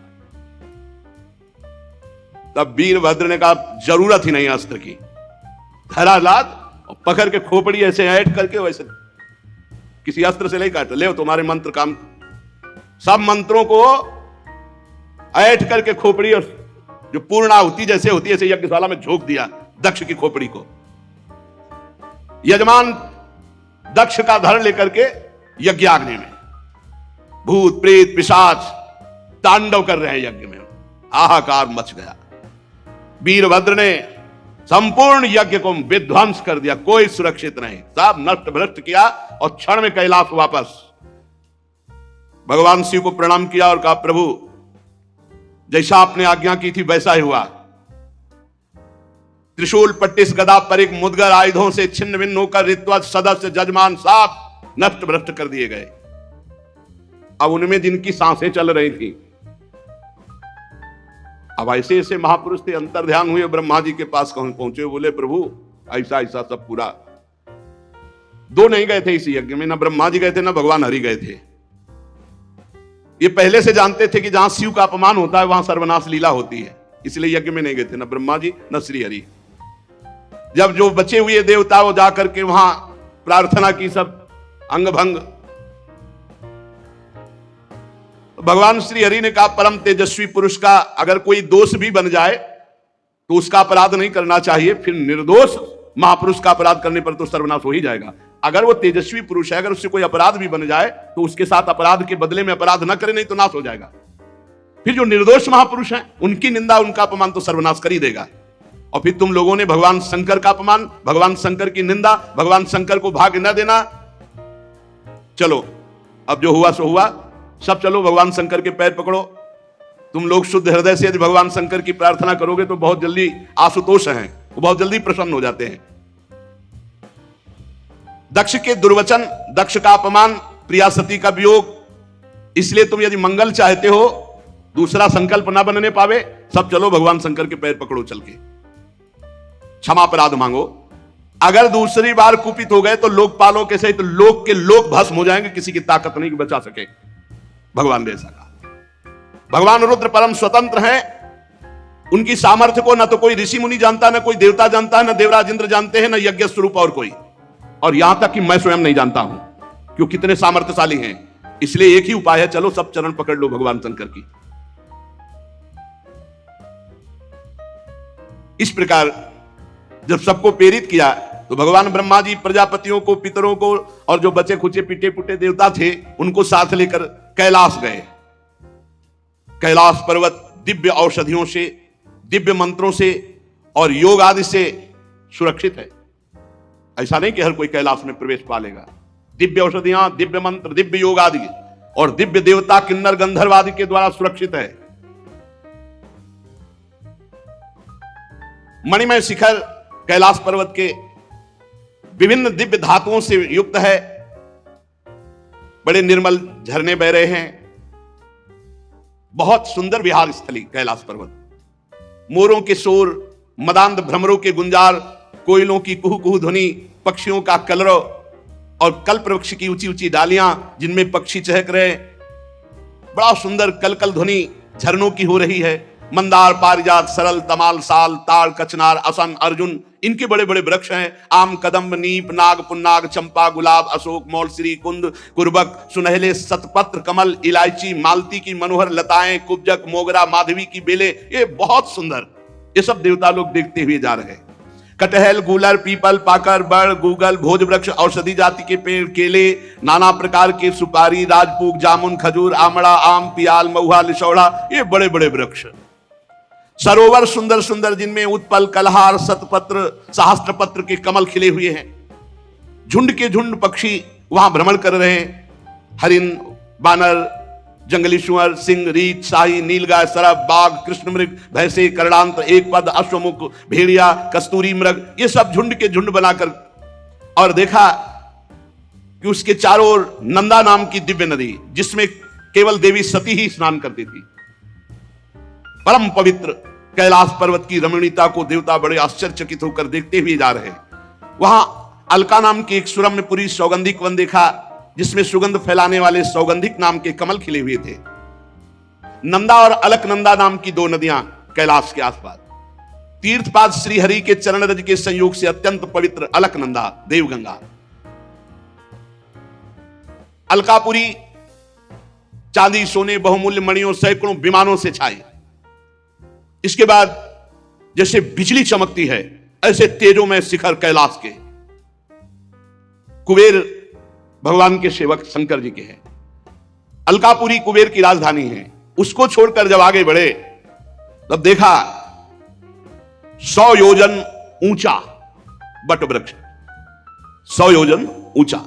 तब वीरभद्र ने कहा जरूरत ही नहीं अस्त्र की, धरा लाद और पकड़ के खोपड़ी ऐसे ऐड करके, वैसे किसी अस्त्र से नहीं काटा, ले तुम्हारे मंत्र काम। सब मंत्रों को ऐड करके खोपड़ी और जो पूर्णाहुति जैसे होती है ऐसे यज्ञशाला में झोंक दिया दक्ष की खोपड़ी को। यजमान दक्ष का धड़ लेकर के यज्ञाग्नि में, भूत प्रेत पिशाच तांडव कर रहे हैं यज्ञ में, हाहाकार मच गया। वीरभद्र ने संपूर्ण यज्ञ को विध्वंस कर दिया, कोई सुरक्षित नहीं, सब नष्ट भ्रष्ट किया और क्षण में कैलाश वापस। भगवान शिव को प्रणाम किया और कहा प्रभु जैसा आपने आज्ञा की थी वैसा ही हुआ। त्रिशूल पट्टिस गदा परिक मुदगर आयुधों से छिन्न भिन्न होकर ऋत्वज सदस्य जजमान साफ नष्ट भ्रष्ट कर दिए गए। अब उनमें जिनकी सांसें चल रही थी, अब ऐसे ऐसे महापुरुष थे, अंतर ध्यान हुए, ब्रह्मा जी के पास पहुंचे, बोले प्रभु ऐसा ऐसा सब पूरा। दो नहीं गए थे इस यज्ञ में, ना ब्रह्मा जी गए थे ना भगवान हरि गए थे। ये पहले से जानते थे कि जहां शिव का अपमान होता है वहां सर्वनाश लीला होती है, इसलिए यज्ञ में नहीं गए थे ना ब्रह्मा जी न श्री हरि। जब जो बचे हुए देवता वो जाकर के वहां प्रार्थना की, सब अंग भंग। भगवान श्री हरि ने कहा परम तेजस्वी पुरुष का अगर कोई दोष भी बन जाए तो उसका अपराध नहीं करना चाहिए, फिर निर्दोष महापुरुष का अपराध करने पर तो सर्वनाश हो ही जाएगा। अगर वो तेजस्वी पुरुष है, अगर उससे कोई अपराध भी बन जाए तो उसके साथ अपराध के बदले में अपराध न करे, नहीं तो नाश हो जाएगा। फिर जो निर्दोष महापुरुष हैं उनकी निंदा उनका अपमान तो सर्वनाश कर ही देगा। और फिर तुम लोगों ने भगवान शंकर का अपमान, भगवान शंकर की निंदा, भगवान शंकर को भाग न देना। चलो अब जो हुआ सो हुआ, सब चलो भगवान शंकर के पैर पकड़ो। तुम लोग शुद्ध हृदय से यदि भगवान शंकर की प्रार्थना करोगे तो बहुत जल्दी आशुतोष हैं, वो बहुत जल्दी प्रसन्न हो जाते हैं। दक्ष के दुर्वचन, दक्ष का अपमान, प्रिया सती का वियोग, इसलिए तुम यदि मंगल चाहते हो, दूसरा संकल्प ना बनने पावे, सब चलो भगवान शंकर के पैर पकड़ो चल के, क्षमा अपराध मांगो। अगर दूसरी बार कुपित हो गए तो लोकपालों के सहित लोक के लोक भस्म हो जाएंगे, किसी की ताकत नहीं बचा सके। भगवान ने ऐसा कहा। भगवान रुद्र परम स्वतंत्र हैं, उनकी सामर्थ्य को न तो कोई ऋषि मुनि जानता, न कोई देवता जानता है, न देवराज इंद्र जानते हैं, न यज्ञ स्वरूप और कोई, और यहां तक कि मैं स्वयं नहीं जानता हूं क्यों कितने सामर्थ्यशाली हैं। इसलिए एक ही उपाय है, चलो सब चरण पकड़ लो भगवान शंकर की। इस प्रकार जब सबको प्रेरित किया तो भगवान ब्रह्मा जी प्रजापतियों को, पितरों को और जो बचे खुचे पिटे पुटे देवता थे उनको साथ लेकर कैलाश गए। कैलाश पर्वत दिव्य औषधियों से, दिव्य मंत्रों से और योग आदि से सुरक्षित है। ऐसा नहीं कि हर कोई कैलाश में प्रवेश पा लेगा। दिव्य औषधियां, दिव्य मंत्र, दिव्य योग आदि और दिव्य देवता किन्नर गंधर्व आदि के द्वारा सुरक्षित है। मणिमय शिखर कैलाश पर्वत के विभिन्न दिव्य धातुओं से युक्त है। बड़े निर्मल झरने बह रहे हैं। बहुत सुंदर विहार स्थली कैलाश पर्वत। मोरों के शोर, मदांध भ्रमरों के गुंजार, कोयलों की कुहू कुहू ध्वनि, पक्षियों का कलरव और कल्प वृक्ष की ऊंची ऊंची डालियां जिनमें पक्षी चहक रहे, बड़ा सुंदर कलकल ध्वनि झरनों की हो रही है। मंदार, पारिजात, सरल, तमाल, साल, ताड़, कचनार, असन, अर्जुन, इनके बड़े बड़े वृक्ष हैं। आम, कदम्ब, नीप, नाग, पुन्नाग, चंपा, गुलाब, अशोक, मौलश्री, कुंद, कुर्बक, सुनहले, शतपत्र, कमल, इलायची, मालती की मनोहर लताएं, कुब्जक, मोगरा, माधवी की बेले, ये बहुत सुंदर, ये सब देवता लोग देखते हुए जा रहे हैं। कटहल, गूलर, पीपल, पाकर, बड़, गूगल, भोज वृक्ष, औषधि जाति के पेड़, केले, नाना प्रकार के सुपारी, राजपूग, जामुन, खजूर, आमड़ा, आम, पियाल, महुआ, लिशौड़ा, ये बड़े बड़े वृक्ष। सरोवर सुंदर सुंदर जिनमें उत्पल, कलहार, शतपत्र, सहस्त्रपत्र के कमल खिले हुए हैं। झुंड के झुंड पक्षी वहां भ्रमण कर रहे हैं। हरिन, बानर, जंगली सुअर, सिंह, रीछ, शाही, नीलगाय, सरब, बाघ, कृष्ण मृग, भैंसे, करणांत, एक पद, अश्वमुख, भेड़िया, कस्तूरी मृग, ये सब झुंड के झुंड बनाकर। और देखा कि उसके चारों ओर नंदा नाम की दिव्य नदी, जिसमें केवल देवी सती ही स्नान करती थी। परम पवित्र कैलाश पर्वत की रमणीयता को देवता बड़े आश्चर्यचकित होकर देखते हुए जा रहे हैं। वहां अलका नाम की एक सुरम्यपुरी सौगंधिक वन देखा, जिसमें सुगंध फैलाने वाले सौगंधिक नाम के कमल खिले हुए थे। नंदा और अलकनंदा नाम की दो नदियां कैलाश के आसपास। तीर्थपाद श्रीहरि के चरण रज के संयोग से अत्यंत पवित्र अलकनंदा देवगंगा। अलकापुरी चांदी सोने बहुमूल्य मणियों सैकड़ों विमानों से छाई। इसके बाद जैसे बिजली चमकती है ऐसे तेजों में शिखर कैलाश के। कुबेर भगवान के सेवक शंकर जी के हैं। अलकापुरी कुबेर की राजधानी है। उसको छोड़कर जब आगे बढ़े तब देखा 100 योजन ऊंचा बट वृक्ष। 100 योजन ऊंचा,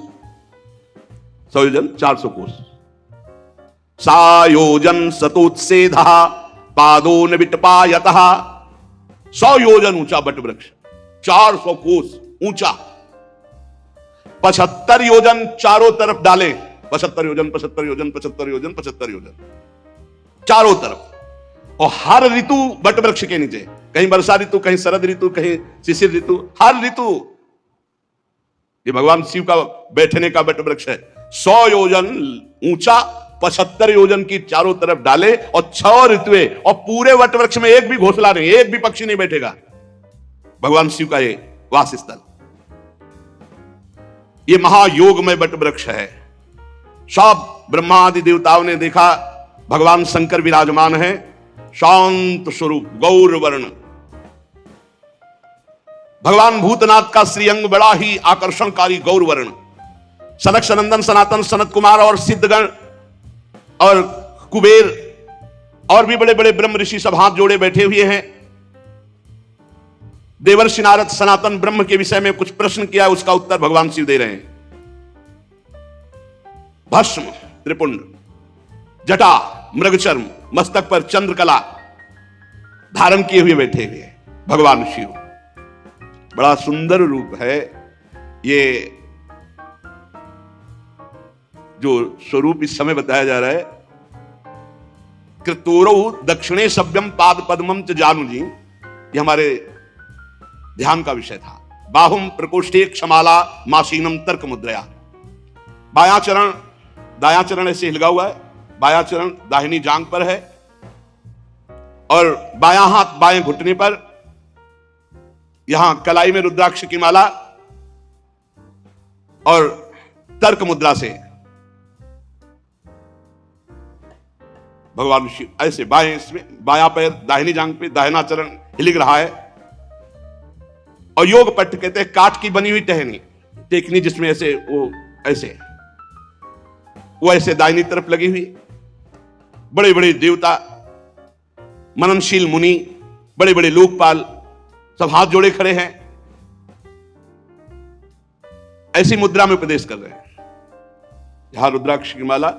100 योजन 400 कोस। सायोजन सतोत्सेधः पादो न विटपायतः। 100 योजन ऊंचा बट वृक्ष, 400 कोस ऊंचा। 75 योजन चारों तरफ डाले। 75 योजन 75 योजन 75 योजन 75 योजन चारों तरफ। और हर ऋतु बट वृक्ष के नीचे, कहीं वर्षा ऋतु, कहीं शरद ऋतु, कहीं शिशिर ऋतु, हर ऋतु। ये भगवान शिव का बैठने का बट वृक्ष है। 100 योजन ऊंचा, 75 योजन की चारों तरफ डाले और 6 ऋतुएं। और पूरे वट वृक्ष में एक भी घोंसला नहीं, एक भी पक्षी नहीं बैठेगा। भगवान शिव का ये वास स्थल, ये महायोगमय वट वृक्ष है। सब ब्रह्मा आदि देवताओं ने देखा भगवान शंकर विराजमान है, शांत स्वरूप गौर वर्ण। भगवान भूतनाथ का श्रीअंग बड़ा ही आकर्षणकारी गौर वर्ण। सनक सनंदन सनातन सनत कुमार और सिद्धगण और कुबेर और भी बड़े बड़े ब्रह्म ऋषि सब हाथ जोड़े बैठे हुए हैं। देवर्षि नारद सनातन ब्रह्म के विषय में कुछ प्रश्न किया, उसका उत्तर भगवान शिव दे रहे हैं। भस्म त्रिपुंड, जटा मृगचर्म, मस्तक पर चंद्रकला धारण किए हुए बैठे हुए भगवान शिव। बड़ा सुंदर रूप है। ये जो स्वरूप इस समय बताया जा रहा है, कृतोरौ दक्षिणे सभ्यम पाद पद्मम च जानु जी, ये हमारे ध्यान का विषय था। बाहुम प्रकोष्ठे क्षमाला मासीनम तर्क मुद्रया। बायां चरण दायां चरण ऐसे हिलगा हुआ है, बायां चरण दाहिनी जांग पर है और बायां हाथ बाएं घुटने पर, यहां कलाई में रुद्राक्ष की माला और तर्क मुद्रा से भगवान शिव ऐसे बाएं, इसमें बायां पैर दाहिनी जांग पे, दाहिना चरण हिलग रहा है। और योग पट्ट कहते हैं काठ की बनी हुई टहनी, टेकनी जिसमें ऐसे वो ऐसे दाहिनी तरफ लगी हुई। बड़े बड़े देवता, मननशील मुनि, बड़े बड़े लोकपाल सब हाथ जोड़े खड़े हैं, ऐसी मुद्रा में उपदेश कर रहे हैं। यहां रुद्राक्ष की माला,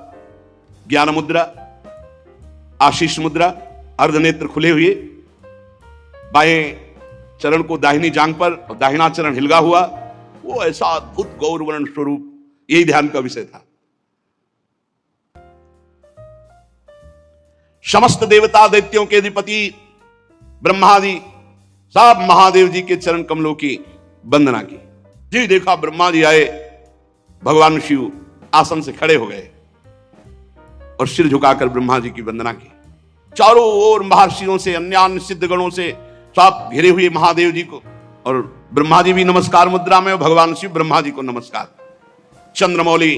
ज्ञान मुद्रा, आशीष मुद्रा, अर्धनेत्र खुले हुए, बाएं चरण को दाहिनी जांग पर और दाहिना चरण हिलगा हुआ। वो ऐसा अद्भुत गौर वर्ण स्वरूप, यही ध्यान का विषय था। समस्त देवता दैत्यों के अधिपति ब्रह्मादि सब महादेव जी के चरण कमलों की वंदना की। जी देखा ब्रह्मा जी आए, भगवान शिव आसन से खड़े हो गए और सिर झुकाकर ब्रह्मा जी की वंदना की। चारों ओर महर्षियों से, अन्य सिद्धगणों से सब घिरे हुए महादेव जी को, और ब्रह्मा जी भी नमस्कार मुद्रा में, भगवान शिव ब्रह्मा जी को नमस्कार। चंद्रमौली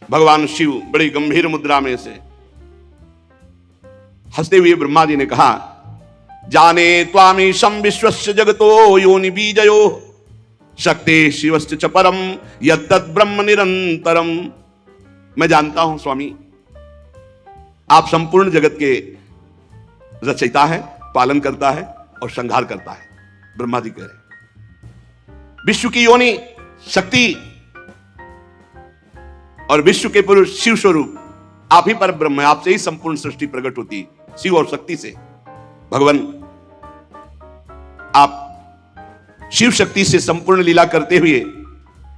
भगवान शिव बड़ी गंभीर मुद्रा में से हंसते हुए ब्रह्मा जी ने कहा, जाने त्वामीशं विश्वस्य जगतो योनि बीजयो शक्ति शिवस्य च परम यत्तत् ब्रह्म निरंतरम। मैं जानता हूं स्वामी, आप संपूर्ण जगत के रचयिता है, पालन करता है और संहार करता है। ब्रह्मा जी कह रहे विश्व की योनि शक्ति और विश्व के पुरुष शिव स्वरूप आप ही पर ब्रह्म है, आपसे ही संपूर्ण सृष्टि प्रकट होती, शिव और शक्ति से। भगवान आप शिव शक्ति से संपूर्ण लीला करते हुए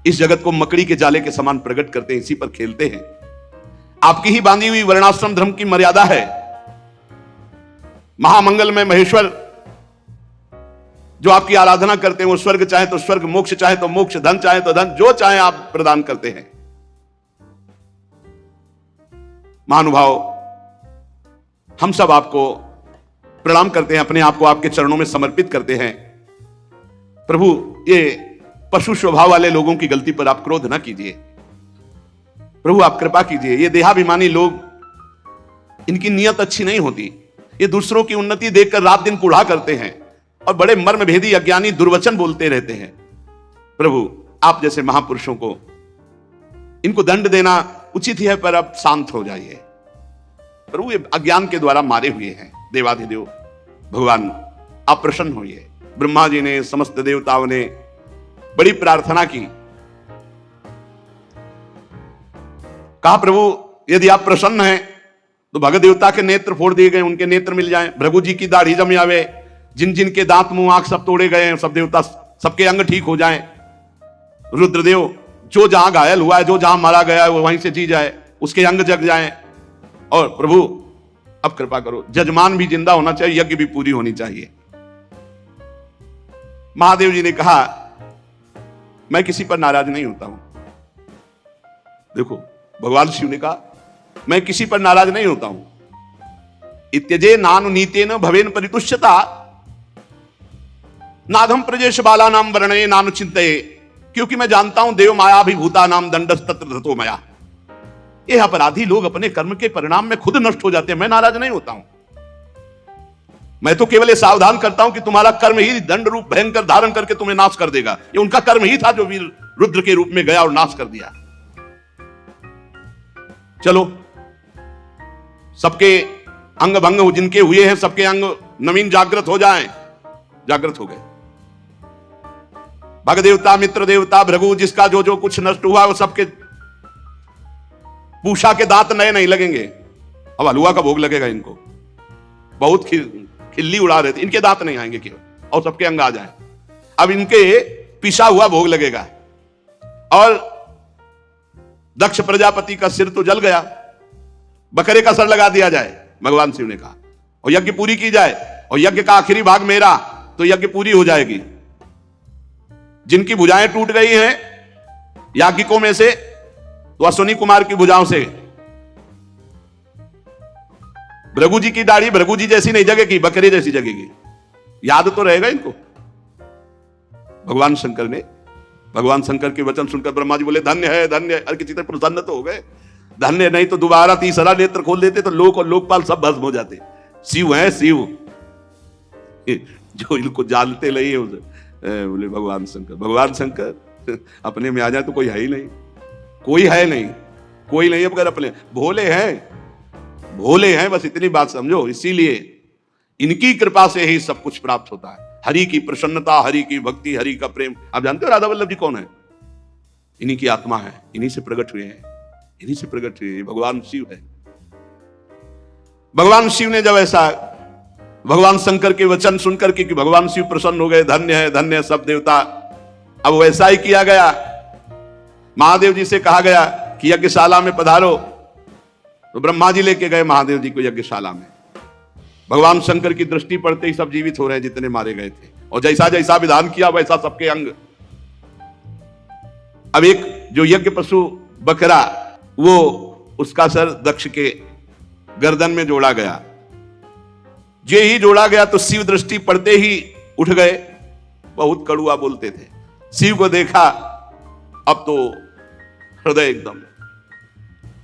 इस जगत को मकड़ी के जाले के समान प्रकट करते हैं, इसी पर खेलते हैं। आपकी ही बांधी हुई वर्णाश्रम धर्म की मर्यादा है। महामंगल में महेश्वर जो आपकी आराधना करते हैं वो स्वर्ग चाहे तो स्वर्ग, मोक्ष चाहे तो मोक्ष, धन चाहे तो धन, जो चाहे आप प्रदान करते हैं। महानुभाव, हम सब आपको प्रणाम करते हैं, अपने आप को आपके चरणों में समर्पित करते हैं। प्रभु, ये पशु स्वभाव वाले लोगों की गलती पर आप क्रोध ना कीजिए। प्रभु, आप कृपा कीजिए। ये देहाभिमानी लोग, इनकी नियत अच्छी नहीं होती। ये दूसरों की उन्नति देखकर रात दिन कूढ़ा करते हैं और बड़े मर्म भेदी अज्ञानी दुर्वचन बोलते रहते हैं। प्रभु, आप जैसे महापुरुषों को इनको दंड देना उचित ही है, पर अब शांत हो जाइए। प्रभु, ये अज्ञान के द्वारा मारे हुए हैं। देवाधिदेव भगवान, आप प्रसन्न होइए। ब्रह्मा जी ने, समस्त देवताओं ने बड़ी प्रार्थना की। कहा, प्रभु यदि आप प्रसन्न हैं तो भगत देवता के नेत्र फोड़ दिए गए, उनके नेत्र मिल जाएं। भृगु जी की दाढ़ी जम आवे, जिन जिन के दांत मुंह आंख सब तोड़े गए हैं, सब देवता, सबके अंग ठीक हो जाएं। रुद्रदेव, जो जहां घायल हुआ है, जो जहां मारा गया है, वो वहीं से जी जाए, उसके अंग जग जाएं। और प्रभु अब कृपा करो, जजमान भी जिंदा होना चाहिए, यज्ञ भी पूरी होनी चाहिए। महादेव जी ने कहा, मैं किसी पर नाराज नहीं होता हूं। देखो, भगवान शिव ने कहा, मैं किसी पर नाराज नहीं होता हूं। इत्यजे नानु नीतेन भवेन परितुष्यता, नाधम प्रजेश बाला नाम वर्णये नानु चिंतये, क्योंकि मैं जानता हूं देव माया भी भूता नाम दंडस तत्र धतो मया। ये अपराधी लोग अपने कर्म के परिणाम में खुद नष्ट हो जाते हैं। मैं नाराज नहीं होता हूं। मैं तो केवल ये सावधान करता हूं कि तुम्हारा कर्म ही दंड रूप भयंकर धारण करके तुम्हें नाश कर देगा। ये उनका कर्म ही था जो वीर रुद्र के रूप में गया और नाश कर दिया। चलो, सबके अंग भंग जिनके हुए हैं, सबके अंग नवीन जागृत हो जाएं। जागृत हो गए। भग देवता, मित्र देवता, भृगु, जिसका जो जो कुछ नष्ट हुआ वो सबके पूषा के दांत नए नहीं लगेंगे। अब हलवा का भोग लगेगा इनको। बहुत खिल्ली उड़ा रहे थे, इनके दांत नहीं आएंगे केवल, और सबके अंग आ जाएं। अब इनके पिसा हुआ भोग लगेगा। और दक्ष प्रजापति का सिर तो जल गया, बकरे का सर लगा दिया जाए, भगवान शिव ने कहा, और यज्ञ पूरी की जाए, और यज्ञ का आखिरी भाग मेरा, तो यज्ञ पूरी हो जाएगी। जिनकी भुजाएं टूट गई हैं याज्ञिकों में से, तो अश्विनी कुमार की भुजाओं से। भृगु जी की दाढ़ी भृगु जी जैसी नहीं जगेगी, बकरे जैसी जगेगी। याद तो रहेगा इनको। भगवान शंकर के वचन सुनकर ब्रह्मा जी बोले, धन्य है, धन्य है। अरे किसी तरह प्रसन्न तो हो गए। धन्य नहीं तो दोबारा तीसरा नेत्र खोल देते तो लोक और लोकपाल सब भस्म हो जाते। शिव है शिव, जो इनको जानते नहीं है। बोले भगवान शंकर अपने में आ जाए तो कोई है ही नहीं, कोई है नहीं, कोई नहीं। अब अगर अपने भोले हैं, बस इतनी बात समझो। इसीलिए इनकी कृपा से ही सब कुछ प्राप्त होता है। हरि की प्रसन्नता, हरि की भक्ति, हरि का प्रेम। आप जानते हो राधा वल्लभ जी कौन है? इन्हीं की आत्मा है, इन्हीं से प्रकट हुए हैं, इन्हीं से प्रकट हुए। भगवान शिव है। भगवान शिव ने जब ऐसा भगवान शंकर के वचन सुनकर के कि भगवान शिव प्रसन्न हो गए, धन्य है, धन्य है सब देवता, अब वैसा ही किया गया। महादेव जी से कहा गया कि यज्ञशाला में पधारो, तो ब्रह्मा जी लेके गए महादेव जी को यज्ञशाला में। भगवान शंकर की दृष्टि पड़ते ही सब जीवित हो रहे हैं जितने मारे गए थे, और जैसा जैसा विधान किया वैसा सबके अंग। अब एक जो यज्ञ पशु बकरा, वो उसका सर दक्ष के गर्दन में जोड़ा गया। जे ही जोड़ा गया तो शिव दृष्टि पड़ते ही उठ गए। बहुत कड़ुआ बोलते थे। शिव को देखा, अब तो हृदय एकदम।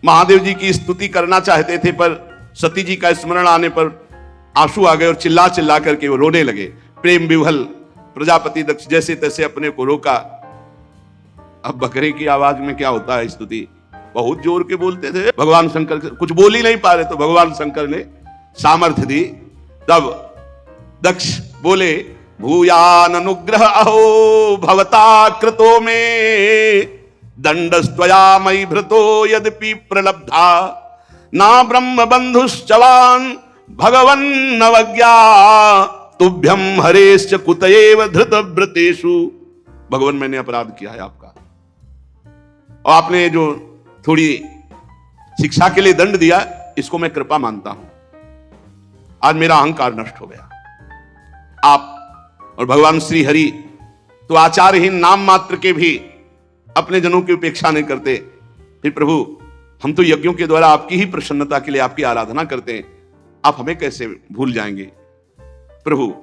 महादेव जी की स्तुति करना चाहते थे, पर सती जी का स्मरण आने पर आंसू आ गए और चिल्ला चिल्ला करके वो रोने लगे। प्रेम विह्वल प्रजापति दक्ष जैसे तैसे अपने को रोका। अब बकरे की आवाज में क्या होता है स्तुति, बहुत जोर के बोलते थे। भगवान शंकर कुछ बोल ही नहीं पा रहे, तो भगवान शंकर ने सामर्थ्य दी। तब दक्ष बोले, भूयान अनुग्रह अहो भवता कृतो में दंडस्त्वया मयि भृतो यद्यपि प्रलब्धा ना ब्रह्म बंधुश्चवान भगवन् नवज्ञा तुभ्यम हरेश्च कुतएव धृत व्रतेषु। भगवान, मैंने अपराध किया है आपका, और आपने जो थोड़ी शिक्षा के लिए दंड दिया, इसको मैं कृपा मानता हूं। आज मेरा अहंकार नष्ट हो गया। आप और भगवान श्री हरि तो आचारहीन नाम मात्र के भी अपने जनों की उपेक्षा नहीं करते। फिर प्रभु हम तो यज्ञों के द्वारा आपकी ही प्रसन्नता के लिए आपकी आराधना करते हैं, आप हमें कैसे भूल जाएंगे। प्रभु